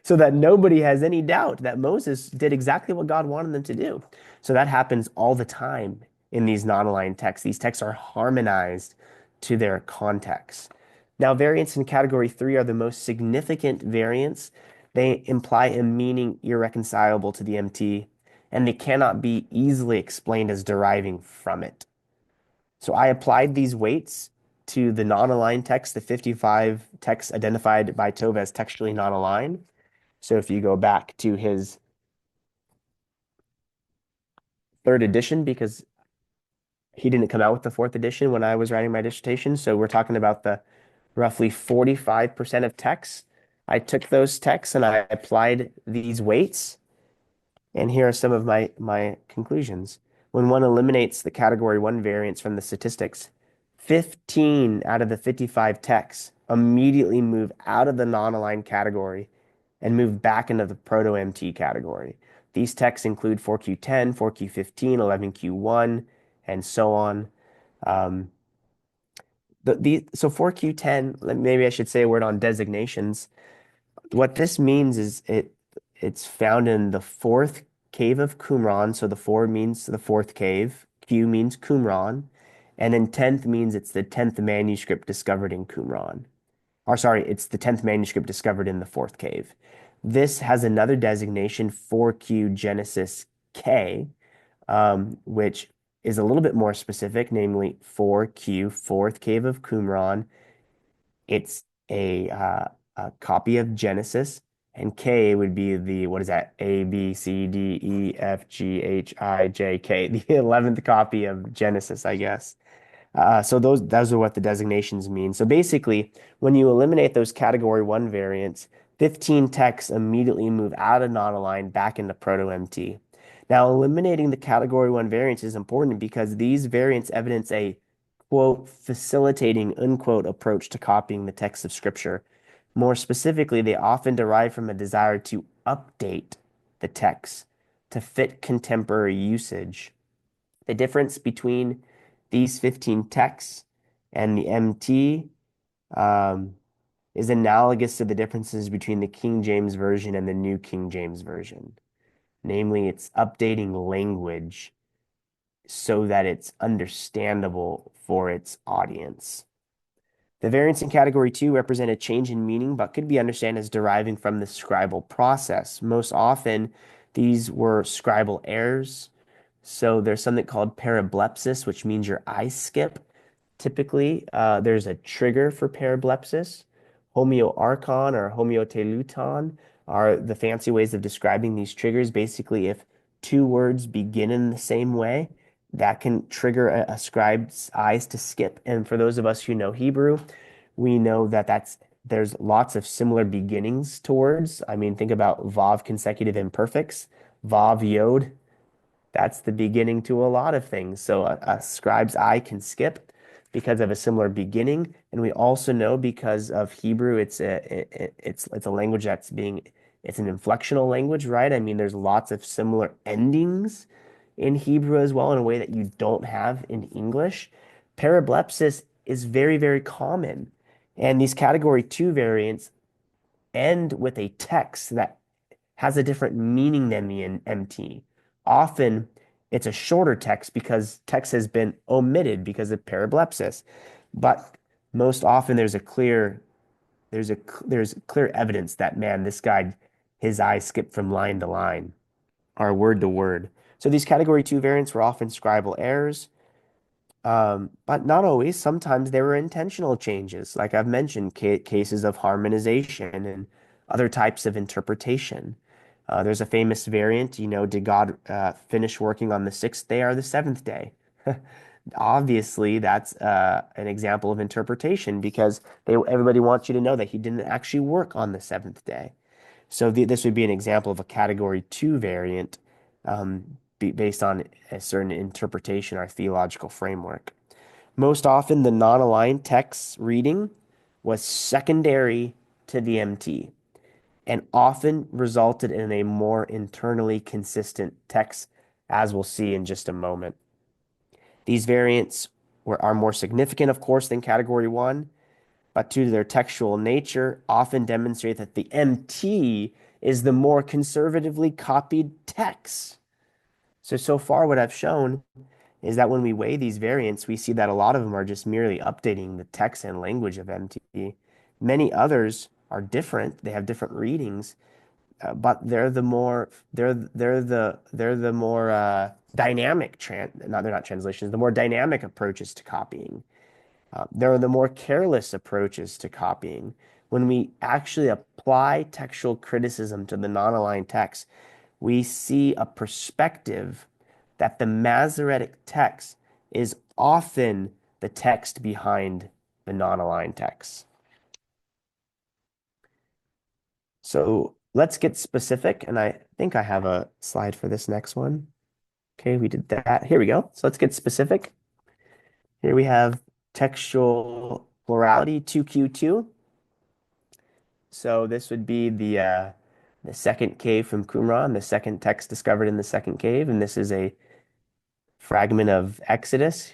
so that nobody has any doubt that Moses did exactly what God wanted them to do. So that happens all the time in these non-aligned texts. These texts are harmonized to their context. Now, variants in category 3 are the most significant variants. They imply a meaning irreconcilable to the MT, and they cannot be easily explained as deriving from it. So I applied these weights to the non-aligned text, the 55 texts identified by Tove as textually non-aligned. So if you go back to his third edition, because he didn't come out with the fourth edition when I was writing my dissertation, so we're talking about the roughly 45% of texts. I took those texts and I applied these weights. And here are some of my conclusions. When one eliminates the category 1 variants from the statistics, 15 out of the 55 texts immediately move out of the non-aligned category and move back into the proto-MT category. These texts include 4Q10, 4Q15, 11Q1, and so on. So 4Q10, maybe I should say a word on designations. What this means is it's found in the fourth cave of Qumran. So the 4 means the fourth cave. Q means Qumran. And then 10th means it's the 10th manuscript discovered in Qumran. Or sorry, it's the 10th manuscript discovered in the fourth cave. This has another designation, 4Q Genesis K, which is a little bit more specific, namely 4Q, fourth cave of Qumran. It's a copy of Genesis, and K would be the, what is that? A, B, C, D, E, F, G, H, I, J, K, the 11th copy of Genesis, I guess. So those are what the designations mean. So basically, when you eliminate those category 1 variants, 15 texts immediately move out of non-aligned back into proto-MT. Now, eliminating the category 1 variants is important because these variants evidence a quote, facilitating, unquote, approach to copying the text of Scripture. More specifically, they often derive from a desire to update the text to fit contemporary usage. The difference between these 15 texts and the MT is analogous to the differences between the King James Version and the New King James Version. Namely, it's updating language so that it's understandable for its audience. The variants in category 2 represent a change in meaning, but could be understood as deriving from the scribal process. Most often, these were scribal errors. So there's something called parablepsis, which means your eyes skip. Typically, there's a trigger for parablepsis. Homeoarchon or homeoteluton are the fancy ways of describing these triggers. Basically, if two words begin in the same way, that can trigger a scribe's eyes to skip. And for those of us who know Hebrew, we know that there's lots of similar beginnings to words. I mean, think about vav consecutive imperfects, vav yod. That's the beginning to a lot of things. So a scribe's eye can skip because of a similar beginning, and we also know because of Hebrew, it's a language it's an inflectional language, right? I mean, there's lots of similar endings in Hebrew as well in a way that you don't have in English. Parablepsis is very, very common, and these category 2 variants end with a text that has a different meaning than the MT. Often it's a shorter text because text has been omitted because of parablepsis. But most often there's clear evidence that man, this guy, his eyes skip from line to line or word to word. So these category 2 variants were often scribal errors, but not always. Sometimes they were intentional changes, like I've mentioned, cases of harmonization and other types of interpretation. There's a famous variant, did God finish working on the sixth day or the seventh day? Obviously, that's an example of interpretation because everybody wants you to know that he didn't actually work on the seventh day. So this would be an example of a category 2 variant based on a certain interpretation or theological framework. Most often, the non-aligned text reading was secondary to the MT and often resulted in a more internally consistent text, as we'll see in just a moment. These variants are more significant, of course, than category 1, but due to their textual nature, often demonstrate that the MT is the more conservatively copied text. So far what I've shown is that when we weigh these variants, we see that a lot of them are just merely updating the text and language of MT. Many others are different. They have different readings, but they're the more dynamic they're not translations, the more dynamic approaches to copying. There are the more careless approaches to copying. When we actually apply textual criticism to the non-aligned text, we see a perspective that the Masoretic text is often the text behind the non-aligned text. So let's get specific, and I think I have a slide for this next one. Okay, we did that. Here we go. So let's get specific. Here we have textual plurality 2Q2. So this would be the second cave from Qumran, the second text discovered in the second cave, and this is a fragment of Exodus.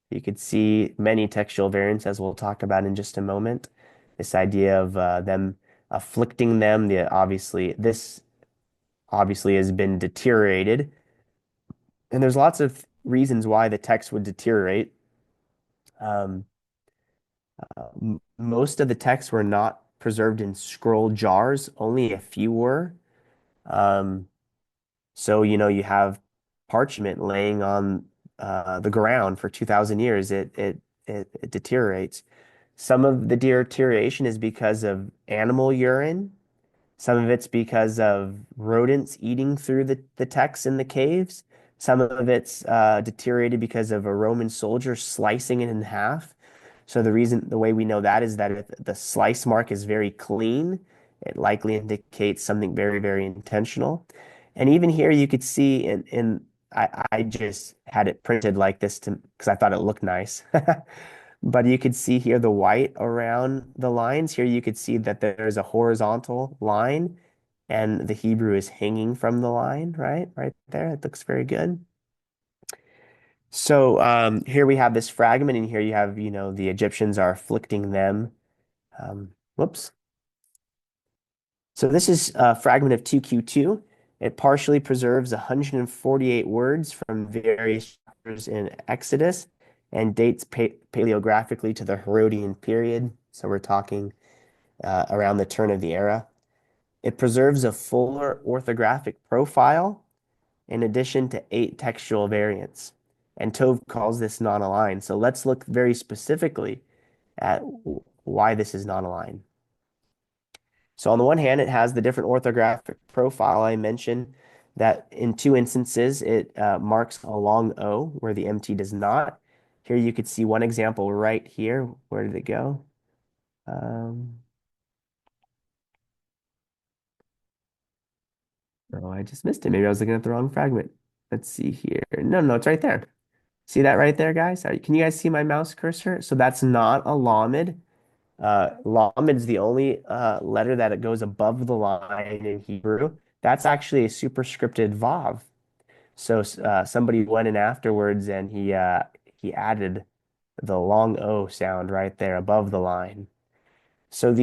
You could see many textual variants, as we'll talk about in just a moment. This idea of them afflicting them, this obviously has been deteriorated, and there's lots of reasons why the text would deteriorate. Um, Most of the texts were not preserved in scroll jars, only a few were. Um, so, you have parchment laying on the ground for 2,000 years. It deteriorates. Some of the deterioration is because of animal urine. Some of it's because of rodents eating through the text in the caves. Some of it's deteriorated because of a Roman soldier slicing it in half. So the way we know that is that if the slice mark is very clean, it likely indicates something very, very intentional. And even here you could see I just had it printed like this because I thought it looked nice. But you could see here the white around the lines. Here you could see that there's a horizontal line and the Hebrew is hanging from the line, right? Right there. It looks very good. So here we have this fragment, and here you have, the Egyptians are afflicting them. Whoops. So this is a fragment of 2Q2. It partially preserves 148 words from various chapters in Exodus and dates paleographically to the Herodian period. So we're talking around the turn of the era. It preserves a fuller orthographic profile in addition to 8 textual variants. And Tove calls this non-aligned. So let's look very specifically at why this is non-aligned. So on the one hand, it has the different orthographic profile. I mentioned that in 2 instances, it marks a long O where the MT does not. Here you could see one example right here. Where did it go? Oh, I just missed it. Maybe I was looking at the wrong fragment. Let's see here. No, it's right there. See that right there, guys? Can you guys see my mouse cursor? So that's not a lamed. Lamed is the only letter that it goes above the line in Hebrew. That's actually a superscripted vav. So somebody went in afterwards and he added the long O sound right there above the line. So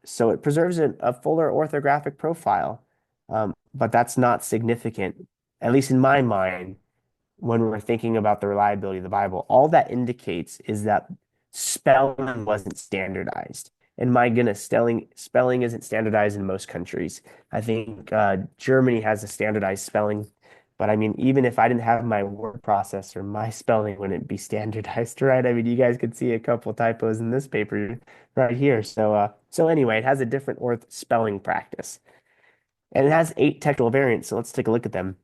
so it preserves a fuller orthographic profile, but that's not significant, at least in my mind, when we're thinking about the reliability of the Bible. All that indicates is that spelling wasn't standardized. And my goodness, spelling isn't standardized in most countries. I think Germany has a standardized spelling, But I mean, even if I didn't have my word processor, my spelling wouldn't be standardized, right? I mean, you guys could see a couple typos in this paper right here. So anyway, it has a different orth spelling practice. And it has 8 textual variants. So let's take a look at them.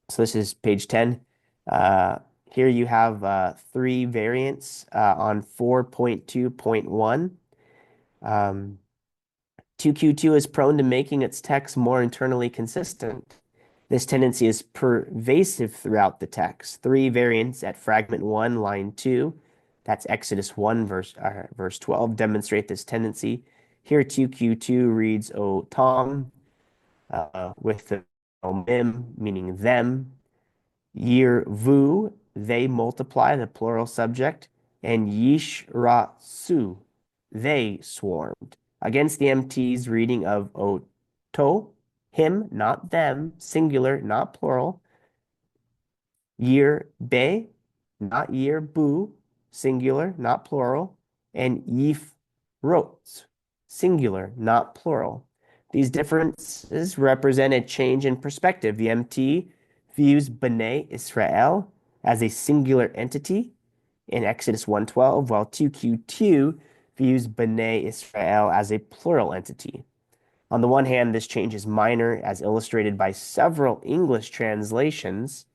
So this is page 10. Uh, Here you have 3 variants on 4.2.1. 2Q2 is prone to making its text more internally consistent. This tendency is pervasive throughout the text. 3 variants at fragment 1, line 2, that's Exodus 1, verse 12, demonstrate this tendency. Here 2Q2 reads, O Tom, with the mem, meaning them. Year vu, they multiply, the plural subject, and yishratsu, they swarmed. Against the MT's reading of oto, him, not them, singular, not plural. Year be, not year bu, singular, not plural. And yif rots, singular, not plural. These differences represent a change in perspective. The MT views B'nai Israel as a singular entity in Exodus 1:12, while 2Q2 views B'nai Israel as a plural entity. On the one hand, this change is minor, as illustrated by several English translations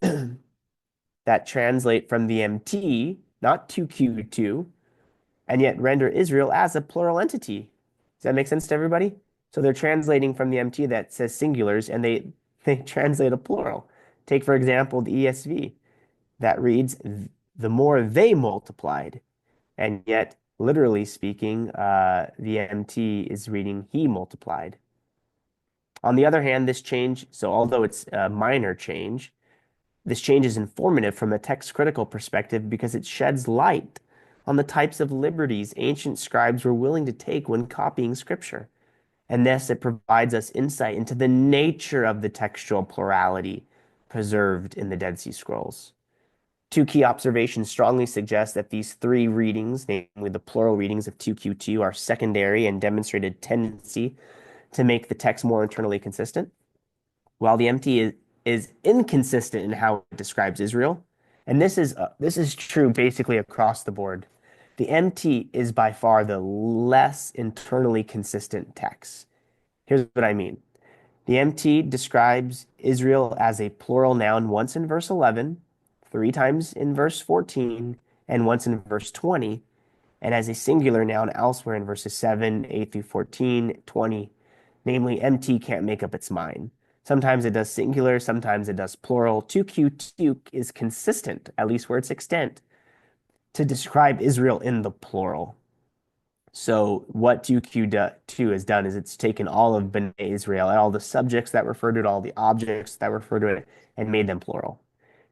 that translate from the MT, not 2Q2, and yet render Israel as a plural entity. Does that make sense to everybody? So they're translating from the MT that says singulars, and they translate a plural. Take, for example, the ESV that reads, the more they multiplied. And yet, literally speaking, the MT is reading, he multiplied. On the other hand, this change, so although it's a minor change, this change is informative from a text critical perspective because it sheds light on the types of liberties ancient scribes were willing to take when copying scripture. And thus it provides us insight into the nature of the textual plurality preserved in the Dead Sea Scrolls. 2 key observations strongly suggest that these 3 readings, namely the plural readings of 2Q2, are secondary and demonstrated tendency to make the text more internally consistent, while the MT is inconsistent in how it describes Israel. And this is true basically across the board. The MT is by far the less internally consistent text. Here's what I mean. The MT describes Israel as a plural noun once in verse 11, 3 times in verse 14, and once in verse 20, and as a singular noun elsewhere in verses 7, 8 through 14, 20. Namely, MT can't make up its mind. Sometimes it does singular, sometimes it does plural. 2Q2 is consistent, at least where it's extant, to describe Israel in the plural. So what 2Q2 has done is it's taken all of B'nai Israel, all the subjects that refer to it, all the objects that refer to it, and made them plural.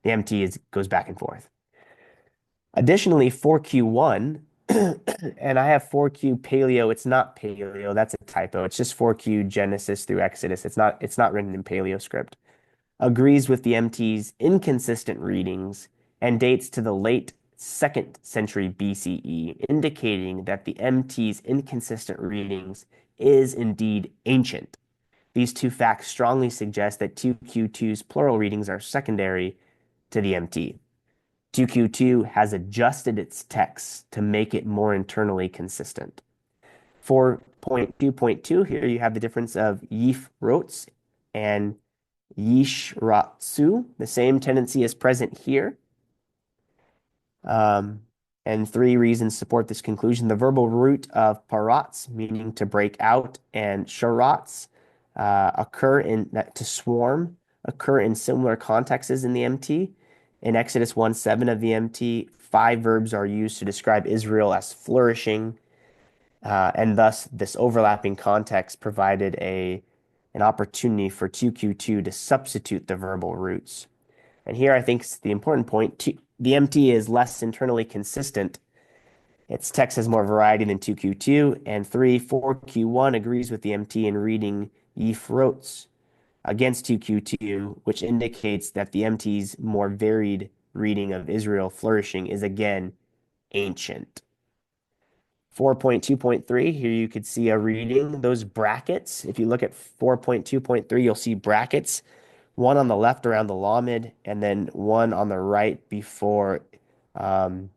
The MT goes back and forth. Additionally, 4Q1, and I have 4Q Paleo. It's not Paleo. That's a typo. It's just 4Q Genesis through Exodus. It's not written in Paleo script. Agrees with the MT's inconsistent readings and dates to the late 2nd century BCE, indicating that the MT's inconsistent readings is indeed ancient. These 2 facts strongly suggest that 2Q2's plural readings are secondary to the MT. 2Q2 has adjusted its text to make it more internally consistent. 4.2.2, here you have the difference of yifrots and yishratsu. The same tendency is present here. And 3 reasons support this conclusion. The verbal root of parats, meaning to break out, and sharats to swarm, occur in similar contexts in the MT. In Exodus 1:7 of the MT, 5 verbs are used to describe Israel as flourishing, and thus this overlapping context provided an opportunity for 2Q2 to substitute the verbal roots. And here I think the important point, the MT is less internally consistent. Its text has more variety than 2Q2, and 4Q1 agrees with the MT in reading Yifrots against 2Q2, which indicates that the MT's more varied reading of Israel flourishing is again ancient. 4.2.3, here you could see a reading. Those brackets, if you look at 4.2.3, you'll see brackets, one on the left around the Lamed, and then one on the right before um,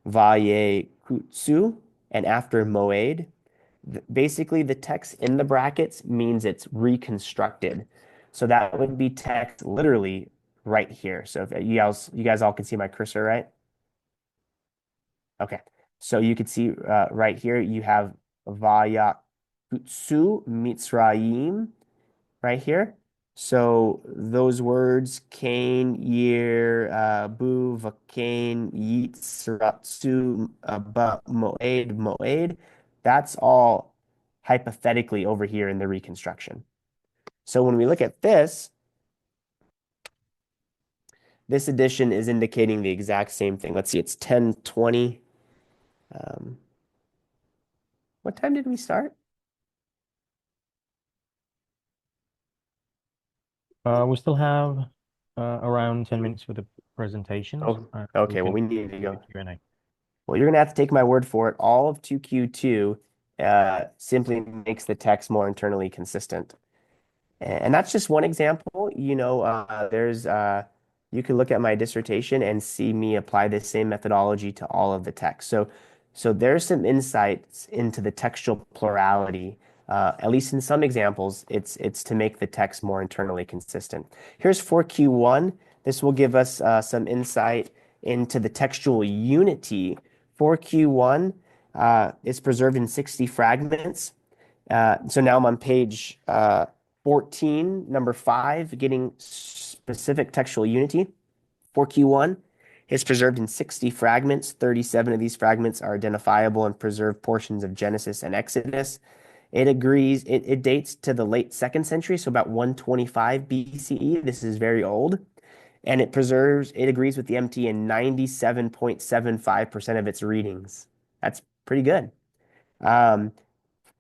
Vaye Kutsu and after Moed. Basically, the text in the brackets means it's reconstructed. So that would be text literally right here. So if you guys all can see my cursor, right? Okay. So you could see right here, you have Vayakutsu Mitzrayim right here. So those words, Cain, Year, Bu, Vakain, Yitzratsu, Moed, Moed, that's all hypothetically over here in the reconstruction. So when we look at this edition is indicating the exact same thing. Let's see, it's 10:20. Um, what time did we start? We still have around 10 minutes for the presentations. Oh, We okay. Well, can we need to do the go. Q&A. Well, you're going to have to take my word for it. All of 2Q2 simply makes the text more internally consistent. And that's just one example. You can look at my dissertation and see me apply the same methodology to all of the text. So there's some insights into the textual plurality. At least in some examples, it's to make the text more internally consistent. Here's 4Q1. This will give us some insight into the textual unity. 4Q1 is preserved in 60 fragments. So now I'm on page 14, number 5, getting specific textual unity. 4Q1 is preserved in 60 fragments. 37 of these fragments are identifiable and preserved portions of Genesis and Exodus. It dates to the late 2nd century, so about 125 BCE. This is very old. And it agrees with the MT in 97.75% of its readings. That's pretty good. Um,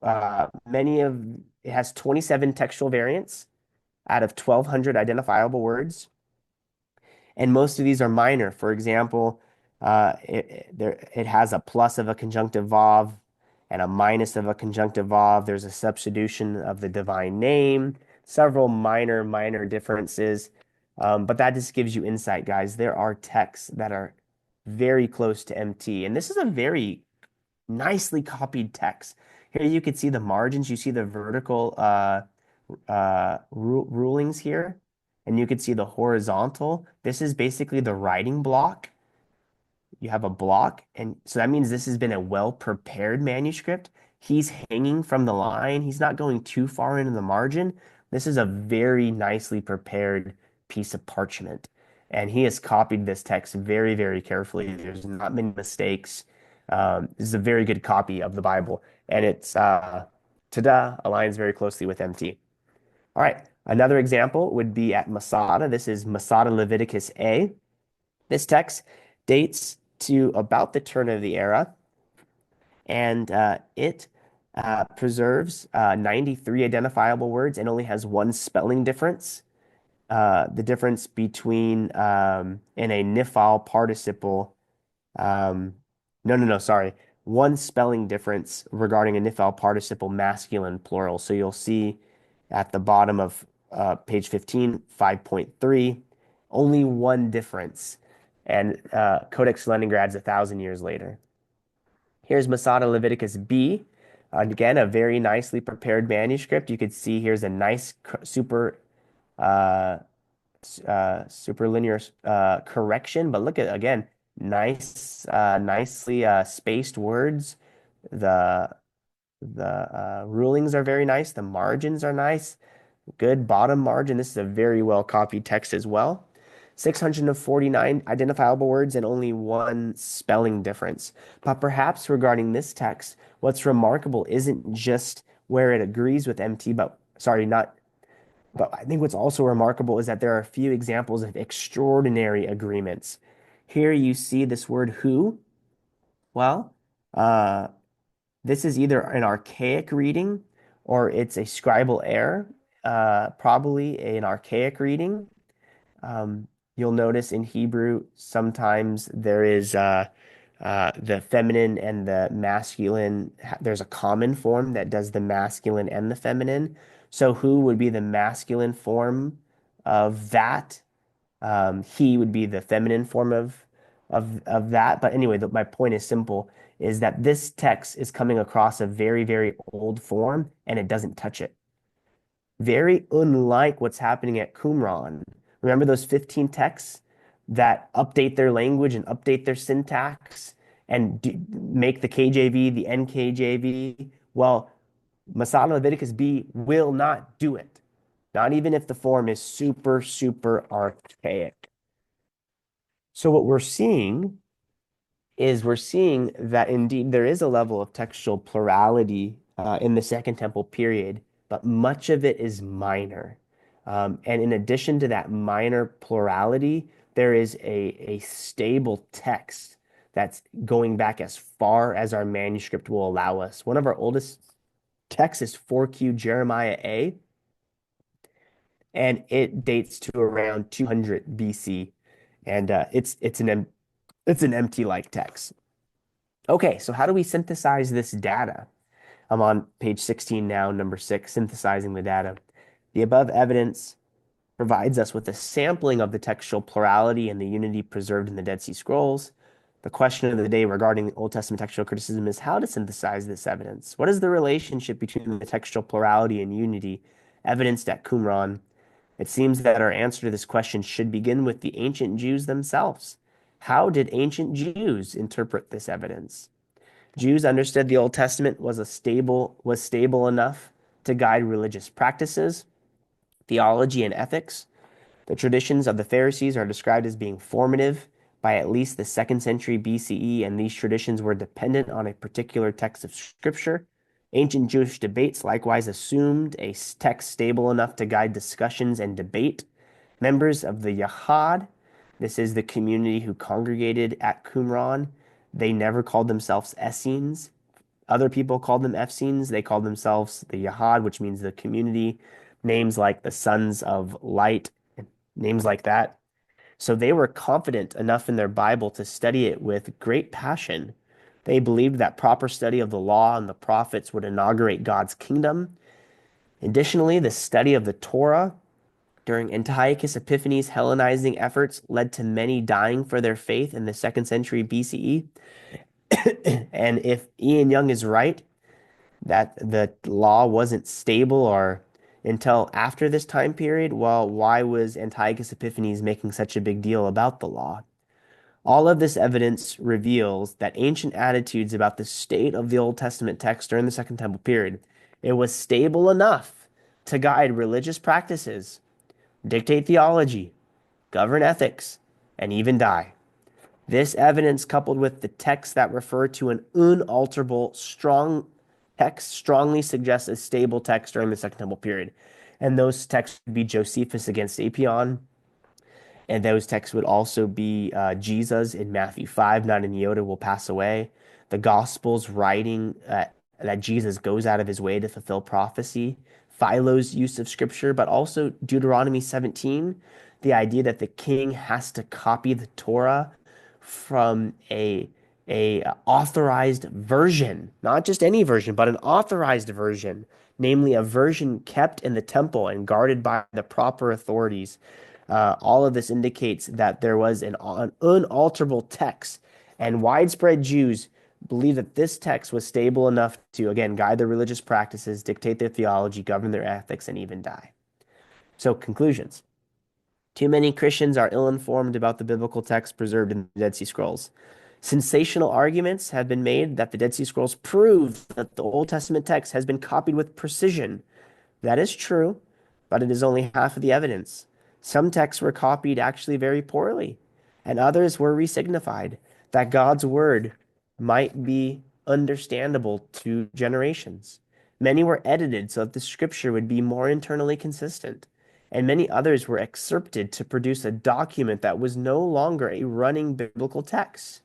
it has 27 textual variants out of 1,200 identifiable words, and most of these are minor. For example, it has a plus of a conjunctive vav and a minus of a conjunctive vav. There's a substitution of the divine name, several minor differences. But that just gives you insight, guys. There are texts that are very close to MT, and this is a very nicely copied text. Here you could see the margins. You see the vertical rulings here, and you could see the horizontal. This is basically the writing block. You have a block, and so that means this has been a well-prepared manuscript. He's hanging from the line. He's not going too far into the margin. This is a very nicely prepared piece of parchment, and he has copied this text very carefully. There's not many mistakes. This is a very good copy of the Bible, and it's tada, aligns very closely with MT. All right, another example would be at Masada. This is Masada Leviticus A. This text dates to about the turn of the era, and it preserves 93 identifiable words and only has one spelling difference. The difference between in a nifal participle. No, sorry. One spelling difference regarding a nifal participle masculine plural. So you'll see at the bottom of page 15, 5.3, only one difference. And Codex Leningrad's 1,000 years later. Here's Masada Leviticus B. Again, a very nicely prepared manuscript. You could see here's a nice uh, superlinear correction, but look at again, nicely spaced words. The rulings are very nice. The margins are nice. Good bottom margin. This is a very well copied text as well. 649 identifiable words and only one spelling difference. But perhaps regarding this text, what's remarkable isn't just where it agrees with MT, but sorry, not. But I think what's also remarkable is that there are a few examples of extraordinary agreements. Here you see this word who. Well, uh, this is either an archaic reading or it's a scribal error, probably an archaic reading. You'll notice in Hebrew sometimes there is The feminine and the masculine, there's a common form that does the masculine and the feminine. So who would be the masculine form of that? He would be the feminine form of that. But anyway, my point is simple, is that this text is coming across a very, very old form and it doesn't touch it. Very unlike what's happening at Qumran. Remember those 15 texts that update their language and update their syntax and make the KJV the NKJV? Well, Masada Leviticus B will not do it. Not even if the form is super, super archaic. So what we're seeing is that indeed there is a level of textual plurality in the Second Temple period, but much of it is minor. And in addition to that minor plurality, there is a stable text that's going back as far as our manuscript will allow us. One of our oldest texts is 4Q Jeremiah A, and it dates to around 200 BC, and it's an empty-like text. Okay, so how do we synthesize this data? I'm on page 16 now, number 6, synthesizing the data. The above evidence provides us with a sampling of the textual plurality and the unity preserved in the Dead Sea Scrolls. The question of the day regarding the Old Testament textual criticism is how to synthesize this evidence. What is the relationship between the textual plurality and unity evidenced at Qumran? It seems that our answer to this question should begin with the ancient Jews themselves. How did ancient Jews interpret this evidence? Jews understood the Old Testament was stable enough to guide religious practices, theology, and ethics. The traditions of the Pharisees are described as being formative by at least the 2nd century BCE, and these traditions were dependent on a particular text of Scripture. Ancient Jewish debates likewise assumed a text stable enough to guide discussions and debate. Members of the Yahad, this is the community who congregated at Qumran, they never called themselves Essenes. Other people called them Essenes. They called themselves the Yahad, which means the community. Names like the Sons of Light, names like that. So they were confident enough in their Bible to study it with great passion. They believed that proper study of the law and the prophets would inaugurate God's kingdom. Additionally, the study of the Torah during Antiochus Epiphanes' Hellenizing efforts led to many dying for their faith in the 2nd century BCE. And if Ian Young is right, that the law wasn't stable or until after this time period, well, why was Antiochus Epiphanes making such a big deal about the law? All of this evidence reveals that ancient attitudes about the state of the Old Testament text during the Second Temple period, it was stable enough to guide religious practices, dictate theology, govern ethics, and even die. This evidence, coupled with the texts that refer to an unalterable, strong text, strongly suggests a stable text during the Second Temple period. And those texts would be Josephus against Apion. And those texts would also be Jesus in Matthew 5, not an iota will pass away. The Gospels writing that Jesus goes out of his way to fulfill prophecy. Philo's use of scripture, but also Deuteronomy 17, the idea that the king has to copy the Torah from a authorized version, not just any version, but an authorized version, namely a version kept in the temple and guarded by the proper authorities. All of this indicates that there was an unalterable text, and widespread Jews believe that this text was stable enough to, again, guide their religious practices, dictate their theology, govern their ethics, and even die. So, conclusions. Too many Christians are ill-informed about the biblical text preserved in the Dead Sea Scrolls. Sensational arguments have been made that the Dead Sea Scrolls prove that the Old Testament text has been copied with precision. That is true, but it is only half of the evidence. Some texts were copied actually very poorly, and others were resignified, that God's word might be understandable to generations. Many were edited so that the scripture would be more internally consistent, and many others were excerpted to produce a document that was no longer a running biblical text.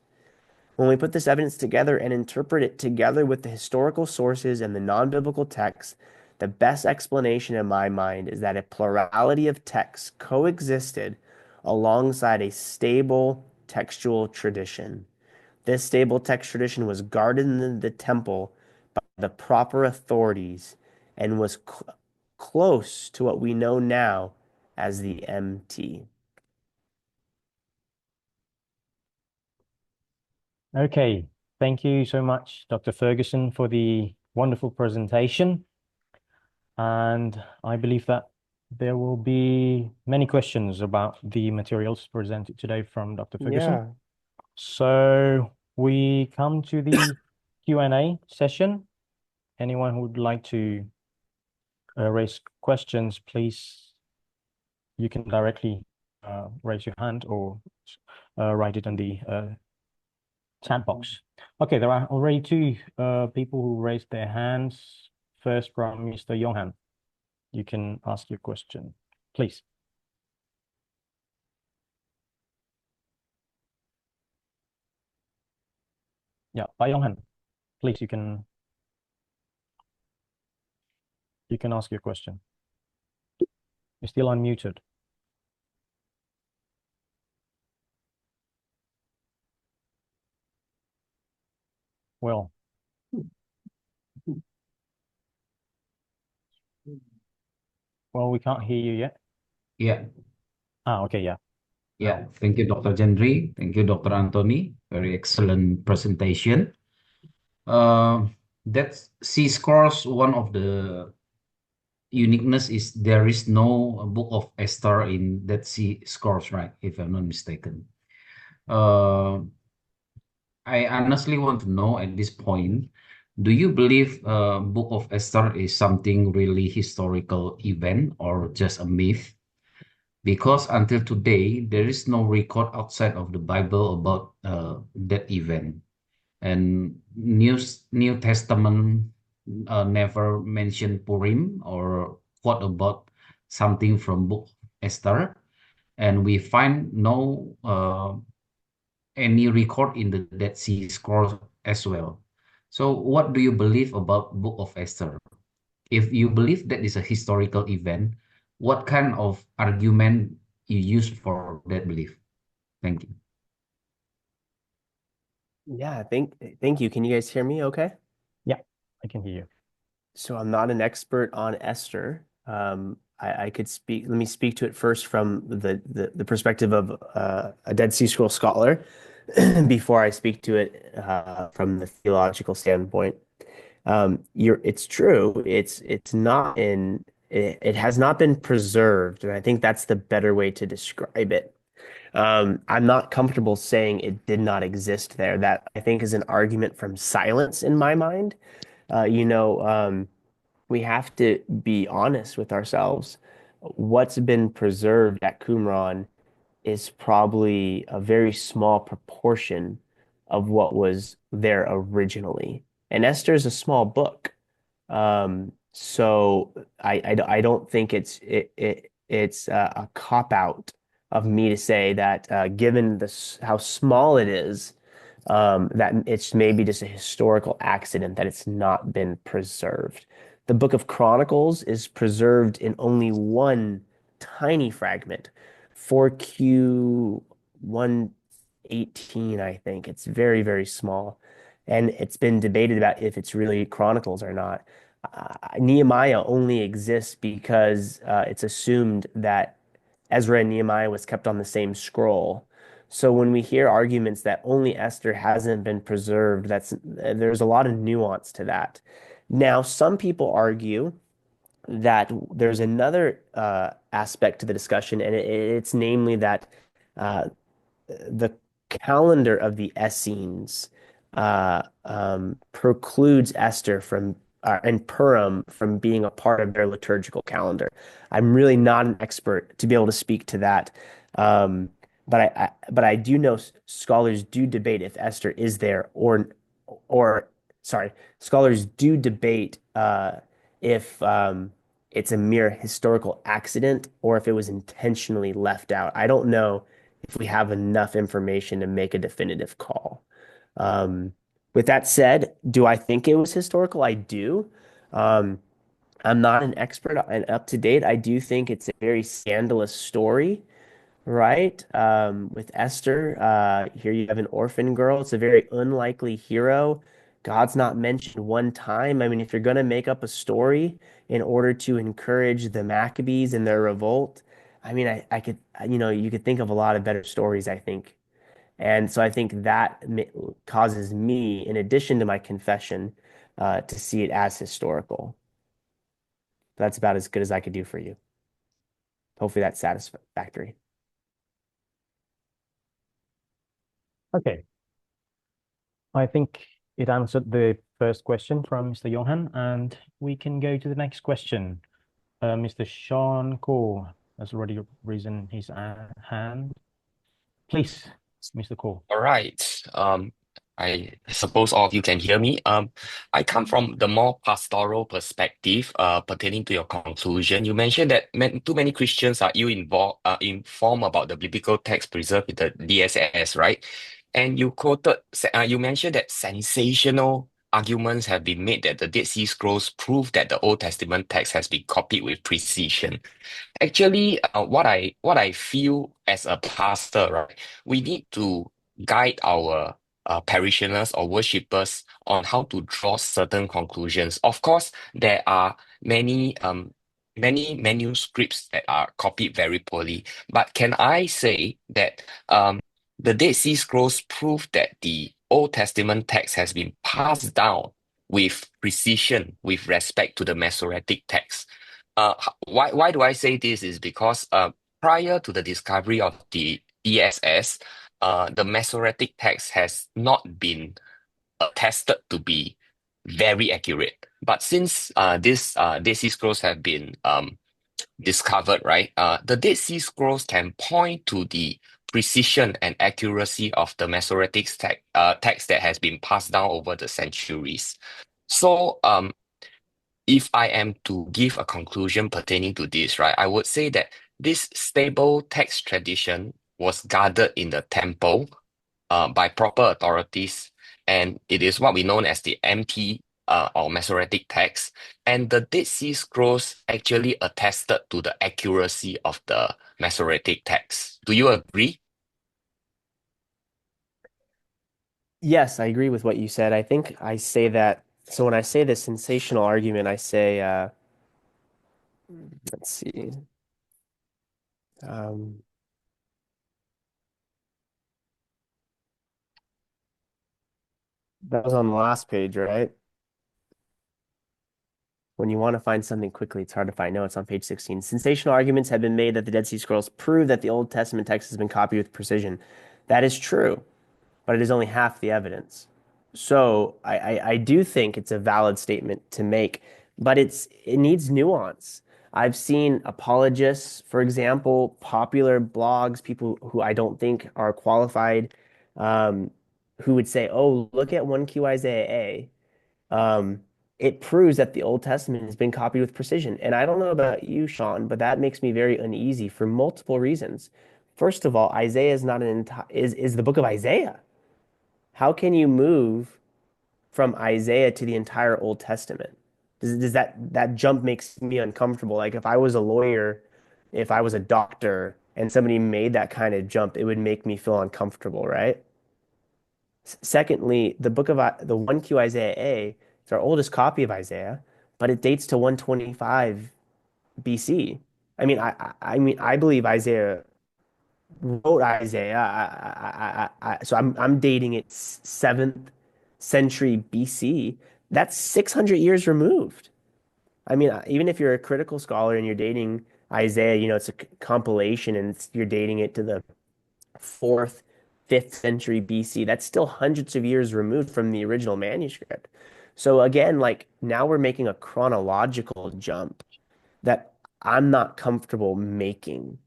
When we put this evidence together and interpret it together with the historical sources and the non-biblical texts, the best explanation in my mind is that a plurality of texts coexisted alongside a stable textual tradition. This stable text tradition was guarded in the temple by the proper authorities and was close to what we know now as the MT. Okay, thank you so much, Dr. Ferguson, for the wonderful presentation. And I believe that there will be many questions about the materials presented today from Dr. Ferguson. Yeah. So we come to the Q&A session. Anyone who would like to raise questions, please, you can directly raise your hand or write it in the chat box. Okay, there are already two people who raised their hands. First from Mr. Johan. You can ask your question, please. Yeah, Pak Johan, please, you can ask your question. You're still unmuted. Well, we can't hear you yet. Yeah, Okay, yeah. yeah. Thank you, Dr. Gendry. Thank you, Dr. Anthony. Very excellent presentation. That C scores, one of the uniqueness is there is no book of Esther in that C scores, right? If I'm not mistaken. Uh, I honestly want to know at this point, do you believe Book of Esther is something really historical event or just a myth? Because until today, there is no record outside of the Bible about that event. And New Testament never mentioned Purim or quote about something from Book Esther. And we find no any record in the Dead Sea Scrolls as well. So what do you believe about Book of Esther? If you believe that is a historical event, what kind of argument you use for that belief? Thank you. Yeah, thank you. Can you guys hear me okay? Yeah, I can hear you. So I'm not an expert on Esther. I could speak, let me speak to it first from the perspective of a Dead Sea Scroll scholar before I speak to it from the theological standpoint. It's true. It's not in it has not been preserved, and I think that's the better way to describe it. I'm not comfortable saying it did not exist there. That I think is an argument from silence in my mind. We have to be honest with ourselves. What's been preserved at Qumran is probably a very small proportion of what was there originally. And Esther is a small book. So I don't think it's a cop out of me to say that given this how small it is, that it's maybe just a historical accident that it's not been preserved. The Book of Chronicles is preserved in only one tiny fragment, 4Q 118, I think. It's very, very small. And it's been debated about if it's really Chronicles or not. Nehemiah only exists because it's assumed that Ezra and Nehemiah was kept on the same scroll. So when we hear arguments that only Esther hasn't been preserved, there's a lot of nuance to that. Now, some people argue that there's another aspect to the discussion, and it's namely that uh, the calendar of the Essenes precludes Esther from and Purim from being a part of their liturgical calendar. I'm really not an expert to be able to speak to that, but I do know scholars do debate if Esther is there or sorry, scholars do debate if it's a mere historical accident or if it was intentionally left out. I don't know if we have enough information to make a definitive call. Um, with that said, do I think it was historical? I do. Um, I'm not an expert and up to date. I do think it's a very scandalous story, right? With Esther, here you have an orphan girl. It's a very unlikely hero. God's not mentioned one time. I mean, if you're going to make up a story in order to encourage the Maccabees and their revolt, I mean, I could, you could think of a lot of better stories, I think. And so I think that causes me, in addition to my confession, to see it as historical. That's about as good as I could do for you. Hopefully that's satisfactory. Okay, I think it answered the first question from Mr. Johan, and we can go to the next question. Mr. Sean Cole has already risen his hand. Please, Mr. Cole. All right. I suppose all of you can hear me. I come from the more pastoral perspective, pertaining to your conclusion. You mentioned that too many Christians are informed about the biblical text preserved in the DSS, right? And you mentioned that sensational arguments have been made that the Dead Sea Scrolls prove that the Old Testament text has been copied with precision. Actually, what I feel as a pastor, right, we need to guide our parishioners or worshippers on how to draw certain conclusions. Of course, there are many manuscripts that are copied very poorly, but can I say that the Dead Sea Scrolls prove that the Old Testament text has been passed down with precision with respect to the Masoretic text? Why do I say this is because prior to the discovery of the ESS, the Masoretic text has not been attested to be very accurate. But since this Dead Sea Scrolls have been discovered, right? The Dead Sea Scrolls can point to the precision and accuracy of the Masoretic text that has been passed down over the centuries. So, if I am to give a conclusion pertaining to this, right, I would say that this stable text tradition was guarded in the temple by proper authorities, and it is what we know as the MT or Masoretic text. And the Dead Sea Scrolls actually attested to the accuracy of the Masoretic text. Do you agree? Yes, I agree with what you said. I think I say that. So when I say the sensational argument, I say, let's see. Um, that was on the last page, right? When you want to find something quickly, it's hard to find. No, it's on page 16. Sensational arguments have been made that the Dead Sea Scrolls prove that the Old Testament text has been copied with precision. That is true, but it is only half the evidence. So I do think it's a valid statement to make, but it needs nuance. I've seen apologists, for example, popular blogs, people who I don't think are qualified, um, who would say, "Oh, look at 1Q Isaiah A. It proves that the Old Testament has been copied with precision." And I don't know about you, Sean, but that makes me very uneasy for multiple reasons. First of all, Isaiah is not an is the book of Isaiah. How can you move from Isaiah to the entire Old Testament? Does that jump makes me uncomfortable? Like if I was a lawyer, if I was a doctor, and somebody made that kind of jump, it would make me feel uncomfortable, right? Secondly, the 1Q Isaiah A is our oldest copy of Isaiah, but it dates to 125 BC. I believe Isaiah wrote Isaiah. So I'm dating it 7th century BC. That's 600 years removed. I mean, even if you're a critical scholar and you're dating Isaiah, it's a compilation and you're dating it to the 4th, 5th century BC. That's still hundreds of years removed from the original manuscript. So again, like now we're making a chronological jump that I'm not comfortable making.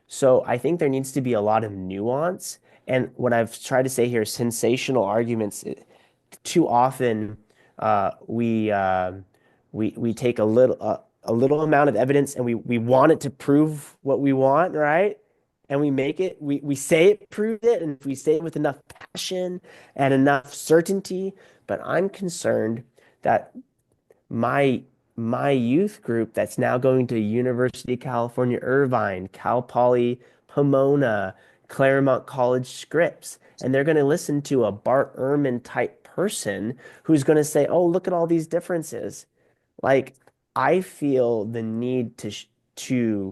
So I think there needs to be a lot of nuance. And what I've tried to say here is sensational arguments. Too often, we take a little amount of evidence and we want it to prove what we want, right? And we make it, we say it proved it, and we say it with enough passion and enough certainty. But I'm concerned that my my youth group that's now going to University of California, Irvine, Cal Poly Pomona, Claremont College scripts, and they're going to listen to a Bart Ehrman type person who's going to say, "Oh, look at all these differences." Like, I feel the need to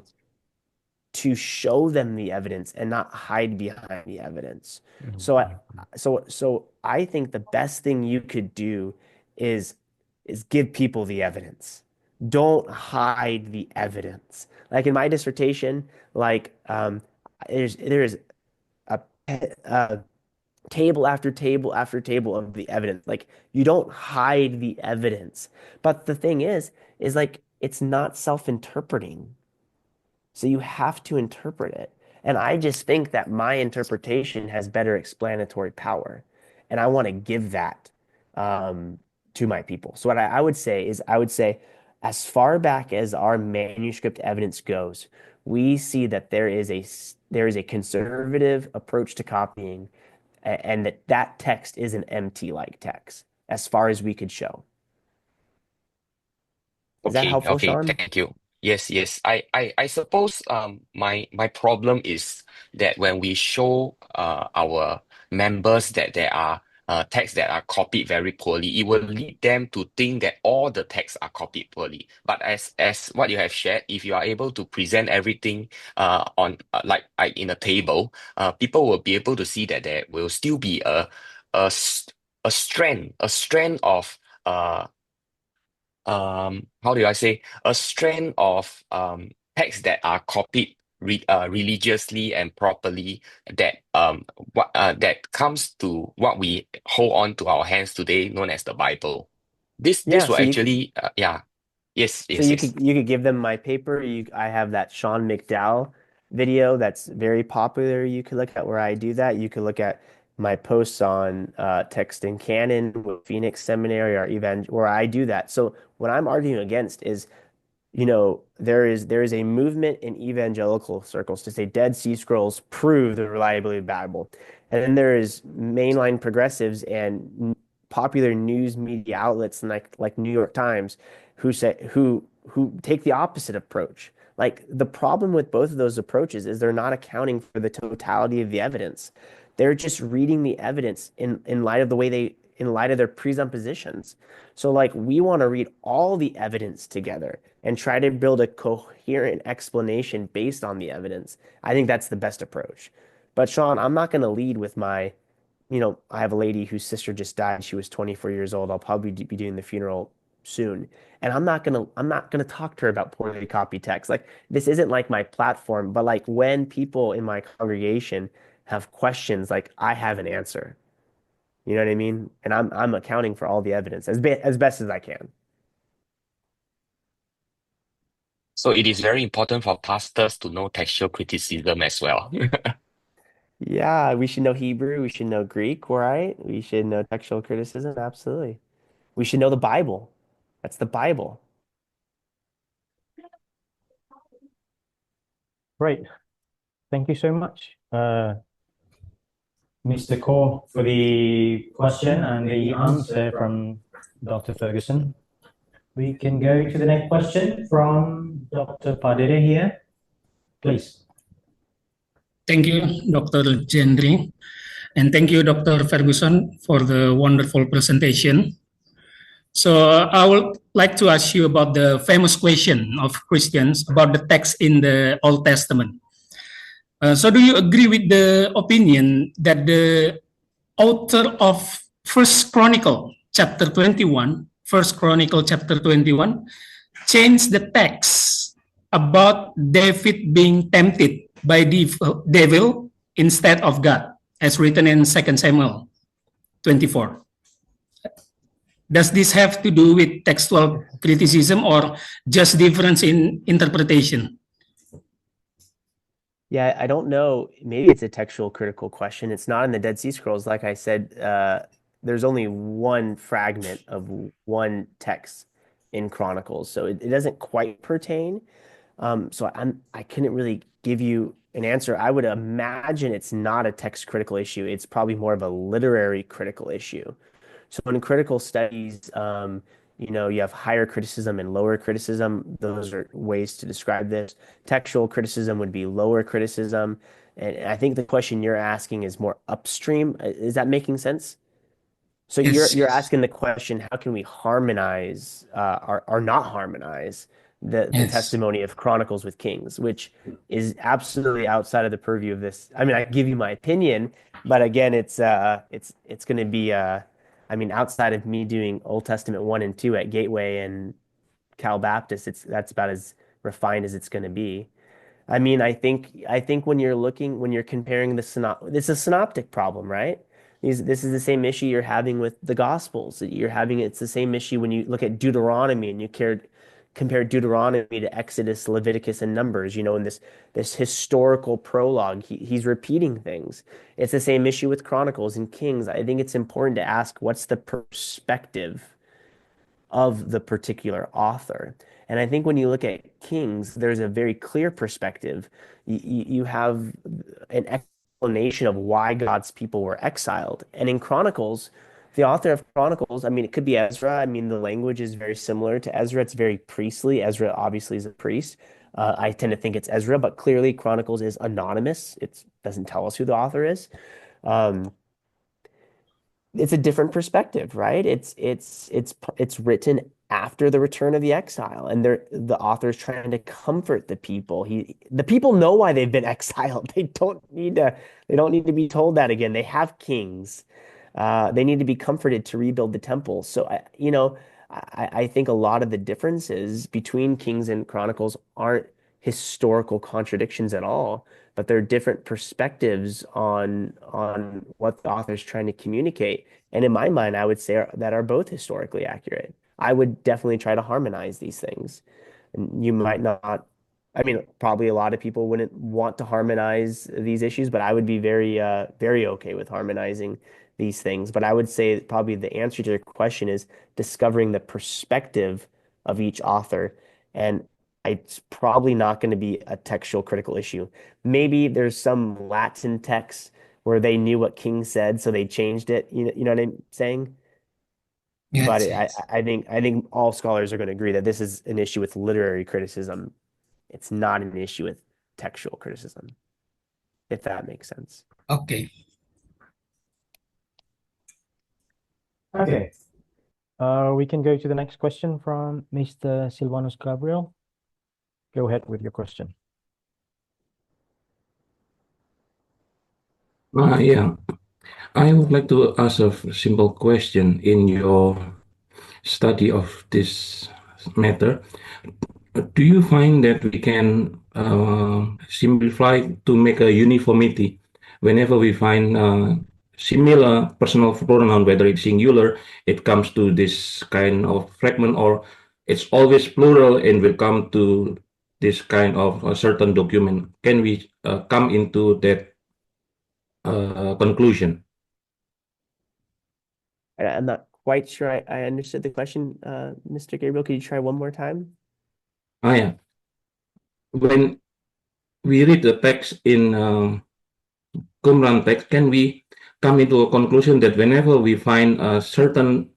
show them the evidence and not hide behind the evidence. So I think the best thing you could do is give people the evidence. Don't hide the evidence. Like in my dissertation, like there's a, a table after table after table of the evidence. Like you don't hide the evidence. But the thing is like it's not self-interpreting. So you have to interpret it. And I just think that my interpretation has better explanatory power. And I want to give that to my people. So what I would say is, I would say, as far back as our manuscript evidence goes, we see that there is a conservative approach to copying, and that text is an MT-like text, as far as we could show. Is that Okay, helpful, okay, Sean? thank you. Yes, yes. I suppose my problem is that when we show our members that there are texts that are copied very poorly, it will lead them to think that all the texts are copied poorly. But as what you have shared, if you are able to present everything on like in a table, people will be able to see that there will still be a s- a strand of how do I say, a strand of texts that are copied religiously and properly, that that comes to what we hold on to our hands today, known as the Bible. This Yeah, will so actually yeah, yes, so yes, yes. you could give them my paper. I have that Sean McDowell video that's very popular. You could look at where I do that. You could look at my posts on text and canon with Phoenix Seminary or where I do that. So what I'm arguing against is, there is a movement in evangelical circles to say Dead Sea Scrolls prove the reliability of the Bible. And then there is mainline progressives and popular news media outlets like New York Times who take the opposite approach. Like the problem with both of those approaches is they're not accounting for the totality of the evidence. They're just reading the evidence in light of in light of their presuppositions. So like we want to read all the evidence together and try to build a coherent explanation based on the evidence. I think that's the best approach. But Sean, I'm not going to lead with I have a lady whose sister just died. She was 24 years old. I'll probably be doing the funeral soon. And I'm not gonna talk to her about poorly copied text. Like this isn't like my platform, but like when people in my congregation have questions, like I have an answer. You know what I mean? And I'm accounting for all the evidence as best as I can. So it is very important for pastors to know textual criticism as well. Yeah, we should know Hebrew, we should know Greek, right? We should know textual criticism, absolutely. We should know the Bible. That's the Bible. Great. Thank you so much, Mr. Core, for the question and the answer from Dr. Ferguson. We can go to the next question from Dr. Padere here. Please. Thank you, Dr. Gendry, and thank you, Dr. Ferguson, for the wonderful presentation. So I would like to ask you about the famous question of Christians about the text in the Old Testament. So do you agree with the opinion that the author of First Chronicle chapter 21, changed the text about David being tempted by the devil instead of God, as written in 2 Samuel 24? Does this have to do with textual criticism or just difference in interpretation? Yeah, I don't know. Maybe it's a textual critical question. It's not in the Dead Sea Scrolls. Like I said, there's only one fragment of one text in Chronicles, so it doesn't quite pertain. So I couldn't really give you an answer. I would imagine it's not a text critical issue. It's probably more of a literary critical issue. So in critical studies, You have higher criticism and lower criticism. Those are ways to describe this. Textual criticism would be lower criticism. And I think the question you're asking is more upstream. Is that making sense? So you're Yes, you're yes, asking the question, how can we harmonize or not harmonize the yes, testimony of Chronicles with Kings, which is absolutely outside of the purview of this. I mean, I give you my opinion, but again, it's going to be I mean, outside of me doing Old Testament 1 and 2 at Gateway and Cal Baptist, that's about as refined as it's going to be. I mean, I think when you're comparing it's a synoptic problem, right? This is the same issue you're having with the Gospels. It's the same issue when you look at Deuteronomy and compare Deuteronomy to Exodus, Leviticus, and Numbers. In this historical prologue, he's repeating things. It's the same issue with Chronicles and Kings. I think it's important to ask what's the perspective of the particular author. And I think when you look at Kings, there's a very clear perspective. You have an explanation of why God's people were exiled. And in Chronicles, the author of Chronicles, I mean, it could be Ezra. I mean, the language is very similar to Ezra. It's very priestly. Ezra obviously is a priest. I tend to think it's Ezra, but clearly Chronicles is anonymous. It doesn't tell us who the author is. Um, it's a different perspective, right? It's written after the return of the exile, and the author is trying to comfort the people. The people know why they've been exiled. They don't need to be told that again. They have kings. They need to be comforted to rebuild the temple. So I think a lot of the differences between Kings and Chronicles aren't historical contradictions at all, but they're different perspectives on what the author's trying to communicate. And in my mind, I would say that are both historically accurate. I would definitely try to harmonize these things. And you might not, I mean, probably a lot of people wouldn't want to harmonize these issues, but I would be very okay with harmonizing these things. But I would say probably the answer to your question is discovering the perspective of each author. And it's probably not going to be a textual critical issue. Maybe there's some Latin text where they knew what King said, so they changed it. You know what I'm saying? But yes, I, yes. I think all scholars are going to agree that this is an issue with literary criticism. It's not an issue with textual criticism, if that makes sense. Okay. Okay. We can go to the next question from Mr. Silvanus Gabriel. Go ahead with your question. Yeah, I would like to ask a simple question in your study of this matter. Do you find that we can simplify to make a uniformity whenever we find similar personal pronoun, whether it's singular, it comes to this kind of fragment, or it's always plural and will come to this kind of a certain document? Can we come into that conclusion? I'm not quite sure I understood the question, Mr. Gabriel. Could you try one more time? Yeah. When we read the text in Qumran text, can we come into a conclusion that whenever we find a certain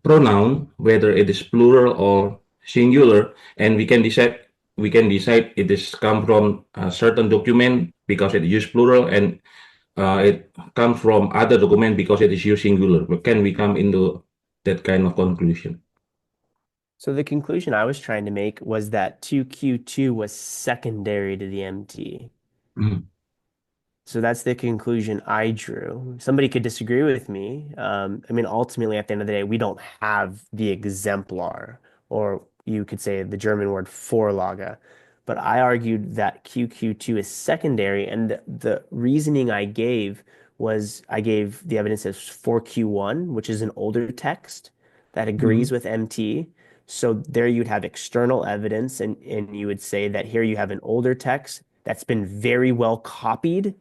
pronoun, whether it is plural or singular, and we can decide it is come from a certain document because it use plural, and it comes from other document because it is used singular. Can we come into that kind of conclusion? So the conclusion I was trying to make was that 2Q2 was secondary to the MT. Mhm. So that's the conclusion I drew. Somebody could disagree with me. I mean, ultimately, at the end of the day, we don't have the exemplar, or you could say the German word Vorlage. But I argued that QQ2 is secondary, and the reasoning I gave was I gave the evidence as 4Q1, which is an older text that agrees Mhm. with MT. So there you'd have external evidence, and you would say that here you have an older text that's been very well copied.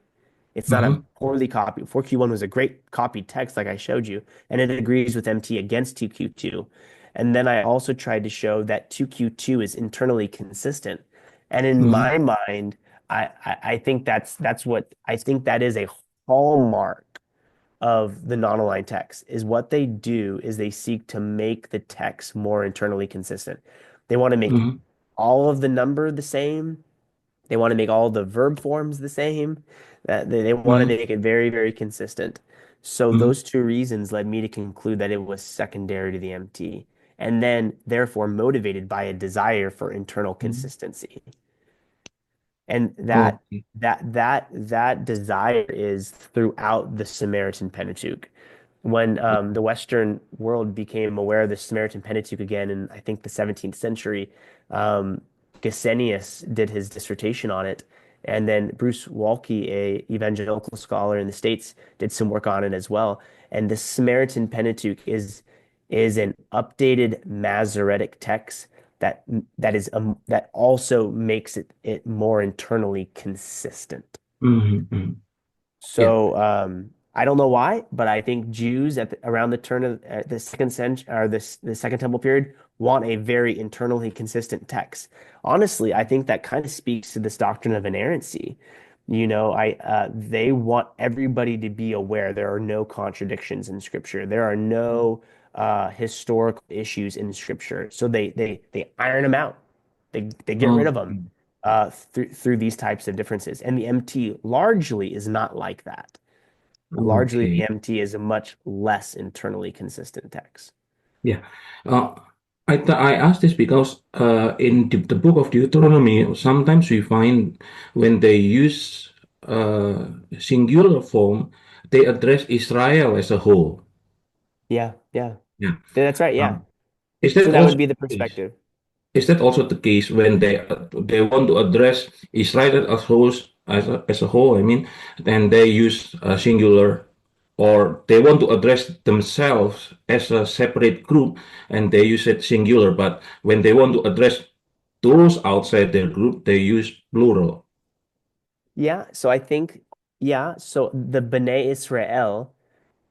It's not a Mhm. poorly copied. 4Q1 was a great copied text, like I showed you, and it agrees with MT against 2Q2. And then I also tried to show that 2Q2 is internally consistent. And in Mhm. my mind, I think that's what I think that is a hallmark of the non-aligned text is what they do is they seek to make the text more internally consistent. They want to make Mhm. all of the number the same. They want to make all the verb forms the same. That they want to Mhm. make it very, very consistent. So Mhm. those two reasons led me to conclude that it was secondary to the MT, and then therefore motivated by a desire for internal Mhm. consistency. And Okay. that desire is throughout the Samaritan Pentateuch. When the Western world became aware of the Samaritan Pentateuch again in I think the 17th century, um, Gesenius did his dissertation on it, and then Bruce Waltke, a evangelical scholar in the States, did some work on it as well. And the Samaritan Pentateuch is an updated Masoretic text that that also makes it more internally consistent. Mhm. Mhm. Yeah. So I don't know why, but I think Jews around the turn of the second century or the second temple period want a very internally consistent text. Honestly, I think that kind of speaks to this doctrine of inerrancy. They want everybody to be aware there are no contradictions in Scripture. There are no historical issues in Scripture. So they iron them out. They get rid of them Okay. through these types of differences. And the MT largely is not like that. Largely, the Okay. MT is a much less internally consistent text. Yeah. Uh, I asked this because in the book of Deuteronomy, sometimes we find when they use singular form, they address Israel as a whole. Yeah, yeah. Yeah. That's right. Yeah. Um, is So that that also would be the the case? perspective. Is that also the case when they want to address Israel as whole, as a whole? I mean, then they use singular, or they want to address themselves as a separate group, and they use it singular. But when they want to address those outside their group, they use plural. Yeah. So I think, yeah. So the Bnei Israel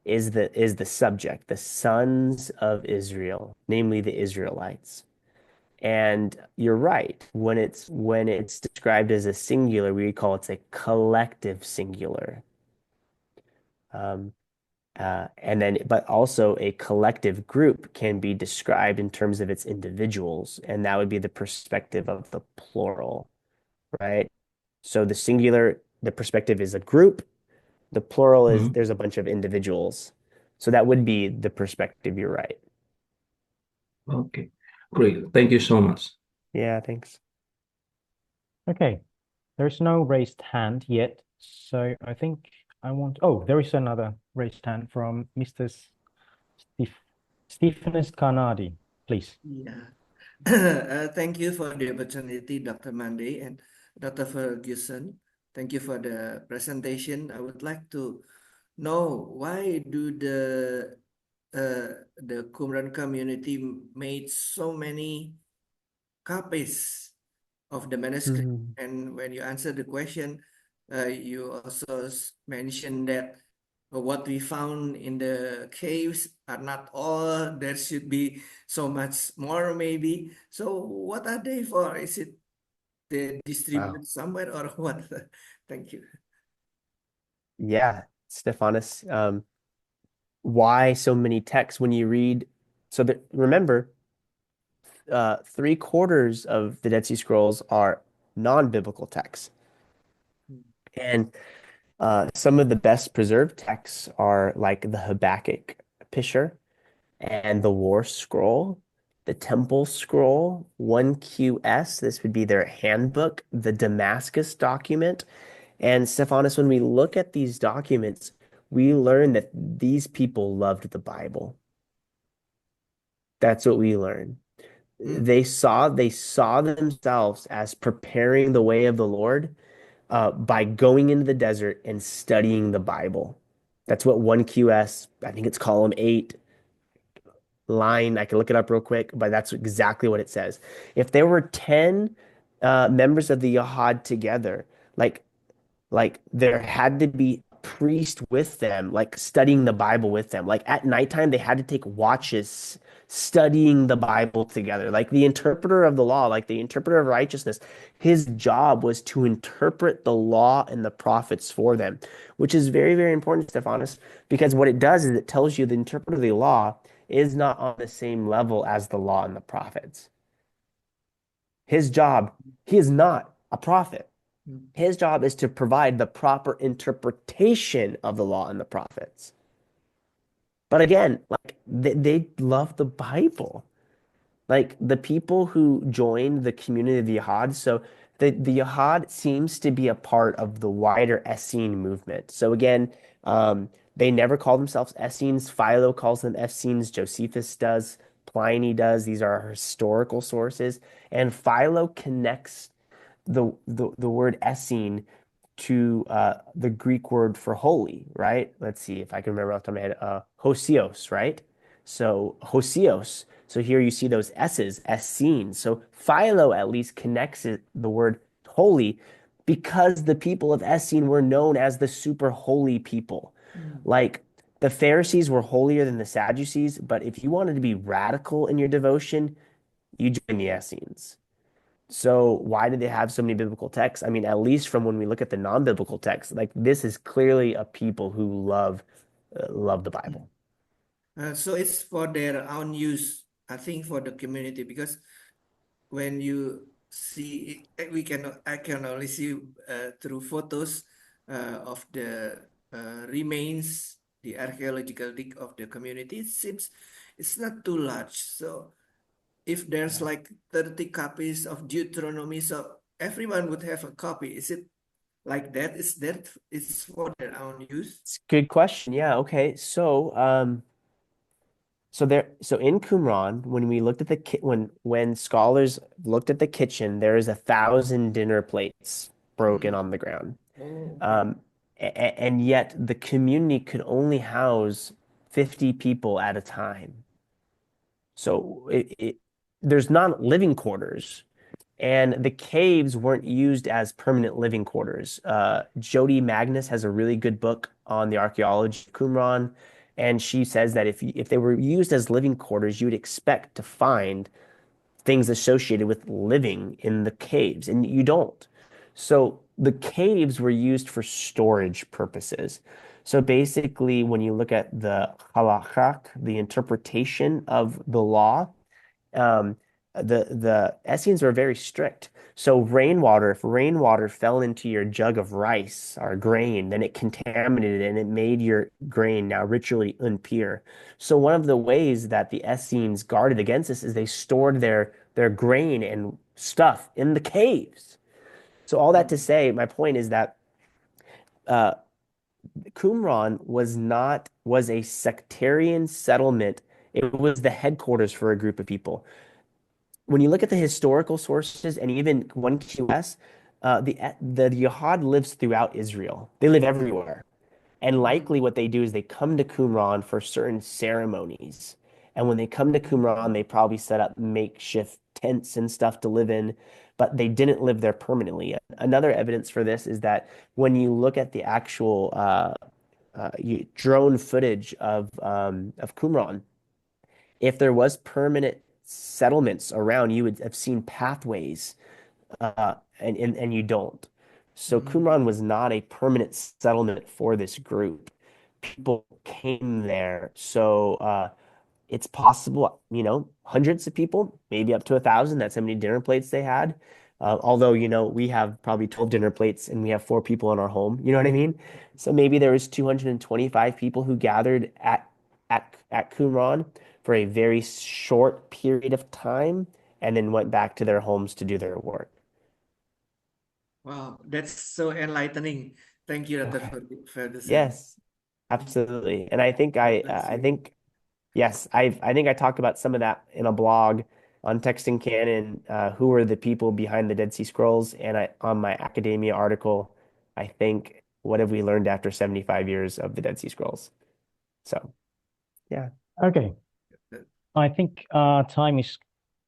is the subject, the sons of Israel, namely the Israelites. And you're right. When it's described as a singular, we call it a collective singular. Um, but also a collective group can be described in terms of its individuals, and that would be the perspective of the plural, right? So the singular, the perspective is a group. The plural is Mhm. there's a bunch of individuals. So that would be the perspective. You're right. Okay, great. Thank you so much. Yeah, thanks. Okay, there's no raised hand yet, so I think oh, there is another raised hand from Mr. Steve, Stephenus Carnadi, please. Yeah. Thank you for the opportunity, Dr. Monday and Dr. Ferguson. Thank you for the presentation. I would like to know why do the Qumran community made so many copies of the manuscript? Mhm. And when you answer the question, you also mentioned that what we found in the caves are not all. There should be so much more, maybe. So, what are they for? Is it they Wow. distributed somewhere or what? Thank you. Yeah, Stephanus. Why so many texts when you read? So that remember, 3/4 of the Dead Sea Scrolls are non-biblical texts, and some of the best preserved texts are like the Habakkuk Picture and the War Scroll, the Temple Scroll, 1QS. This would be their handbook, the Damascus document. And Stephanus, when we look at these documents, we learn that these people loved the Bible. That's what we learn. Mm, They saw themselves as preparing the way of the Lord by going into the desert and studying the Bible. That's what 1QS, I think it's column 8, line, I can look it up real quick, but that's exactly what it says. If there were 10 members of the Yahad together, like there had to be a priest with them, like studying the Bible with them. Like at nighttime, they had to take watches studying the Bible together. Like the interpreter of the law, like the interpreter of righteousness, his job was to interpret the law and the prophets for them, which is very, very important, Stephanus, because what it does is it tells you the interpreter of the law is not on the same level as the law and the prophets. His job, he is not a prophet. His job is to provide the proper interpretation of the law and the prophets. But again, like they love the Bible. Like the people who joined the community of the Yahad, so the Yahad seems to be a part of the wider Essene movement. So again, they never call themselves Essenes. Philo calls them Essenes. Josephus does. Pliny does. These are our historical sources. And Philo connects the word Essene to the Greek word for holy, right? Let's see if I can remember off the top of my head. Hosios, right? So Hosios. So here you see those S's, Essene. So Philo at least connects the word holy because the people of Essene were known as the super holy people. Like the Pharisees were holier than the Sadducees, but if you wanted to be radical in your devotion, you join the Essenes. So why did they have so many biblical texts? I mean, at least from when we look at the non-biblical texts, like this is clearly a people who love the Bible. So it's for their own use, I think, for the community, because when you see, I can only see through photos of the remains, the archaeological dig of the community. It seems it's not too large. So if there's like 30 copies of Deuteronomy, so everyone would have a copy. Is it like that? Is that it's for their own use? It's a good question. Yeah, okay. So so in Qumran, when we looked at when scholars looked at the kitchen, there is 1,000 dinner plates broken on the ground. Oh, And yet the community could only house 50 people at a time. So there's not living quarters, and the caves weren't used as permanent living quarters. Jody Magnus has a really good book on the archaeology of Qumran, and she says that if they were used as living quarters, you would expect to find things associated with living in the caves, and you don't. So the caves were used for storage purposes. So basically, when you look at the halakha, the interpretation of the law, um, the Essenes were very strict. So rainwater, if rainwater fell into your jug of rice or grain, then it contaminated it and it made your grain now ritually impure. So one of the ways that the Essenes guarded against this is they stored their grain and stuff in the caves. So all that to say, my point is that uh, Qumran was a sectarian settlement. It was the headquarters for a group of people. When you look at the historical sources and even 1QS, the Yahad lives throughout Israel. They live everywhere. And likely what they do is they come to Qumran for certain ceremonies. And when they come to Qumran, they probably set up makeshift tents and stuff to live in, but they didn't live there permanently. Another evidence for this is that when you look at the actual drone footage of Qumran, if there was permanent settlements around, you would have seen pathways, and you don't. So Qumran was not a permanent settlement for this group. People came there. So it's possible, hundreds of people, maybe up to 1,000. That's how many dinner plates they had. Although, we have probably 12 dinner plates and we have 4 people in our home. You know what I mean? So maybe there was 225 people who gathered at Qumran for a very short period of time and then went back to their homes to do their work. wow, that's so enlightening. Thank you, Dr. Okay. Ferguson. Yes, absolutely. And I think Let's I see. think yes, I think I talked about some of that in a blog on Texting Canon, who are the people behind the Dead Sea Scrolls, and on my academia article, I think what have we learned after 75 years of the Dead Sea Scrolls? So, yeah. Okay. I think time is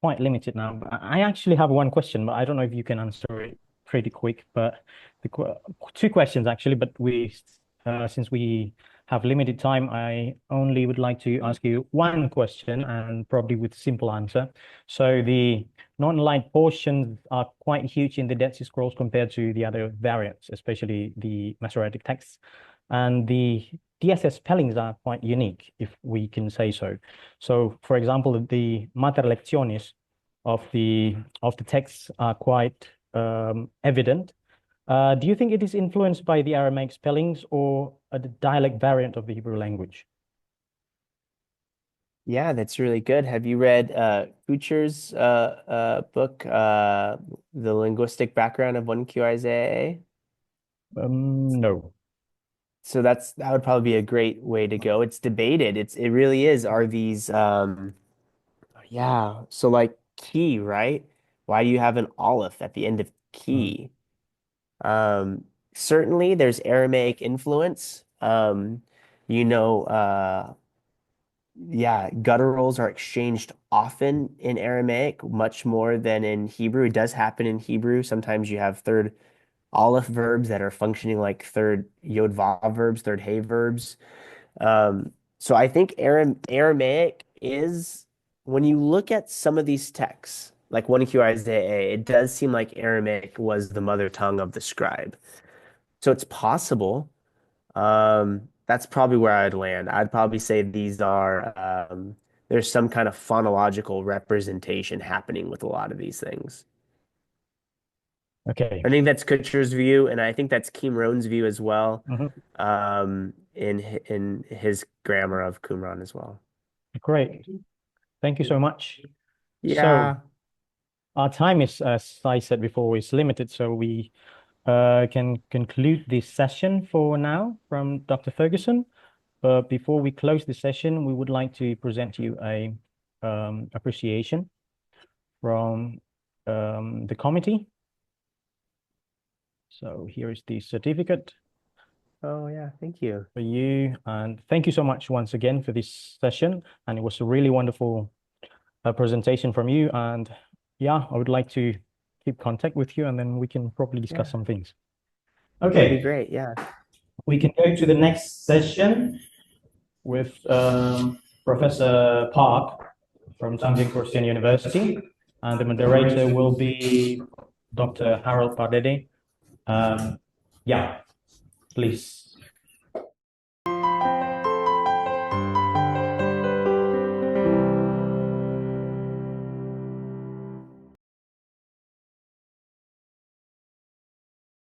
quite limited now. But I actually have one question, but I don't know if you can answer it pretty quick. But 2 questions actually. But since we have limited time, I only would like to ask you one question and probably with simple answer. So the non-aligned portions are quite huge in the Dead Sea Scrolls compared to the other variants, especially the Masoretic texts. And the DSS spellings are quite unique, if we can say so. So, for example, the mater lectionis of the texts are quite evident. Do you think it is influenced by the Aramaic spellings or a dialect variant of the Hebrew language? Yeah, that's really good. Have you read Kucher's book, The Linguistic Background of 1Q Isaiah? No. So that would probably be a great way to go. It's debated. It really is. Are these yeah, so like key, right? Why do you have an aleph at the end of key? Certainly there's Aramaic influence. You know, yeah, gutturals are exchanged often in Aramaic, much more than in Hebrew. It does happen in Hebrew. Sometimes you have third aleph verbs that are functioning like third yod vav verbs, third hey verbs. So I think Aramaic is, when you look at some of these texts, like 1Q Isaiah, it does seem like Aramaic was the mother tongue of the scribe. So it's possible. That's probably where I'd land. I'd probably say these are there's some kind of phonological representation happening with a lot of these things. Okay. I think that's Kutcher's view, and I think that's Kim Rohn's view as well, in his grammar of Qumran as well. Great. Thank you so much. Yeah. So our time is, as I said before, is limited, so we can conclude this session for now from Dr. Ferguson. But before we close the session, we would like to present you a appreciation from the committee. So here is the certificate Oh yeah, thank you. for you, and thank you so much once again for this session. And it was a really wonderful presentation from you. And yeah, I would like to keep contact with you, and then we can probably discuss some things. That'd be Okay, great. Yeah. we can go to the next session with Professor Park from Tanjung Christian University, and the moderator will be Dr. Harold Pardede. Yeah, please.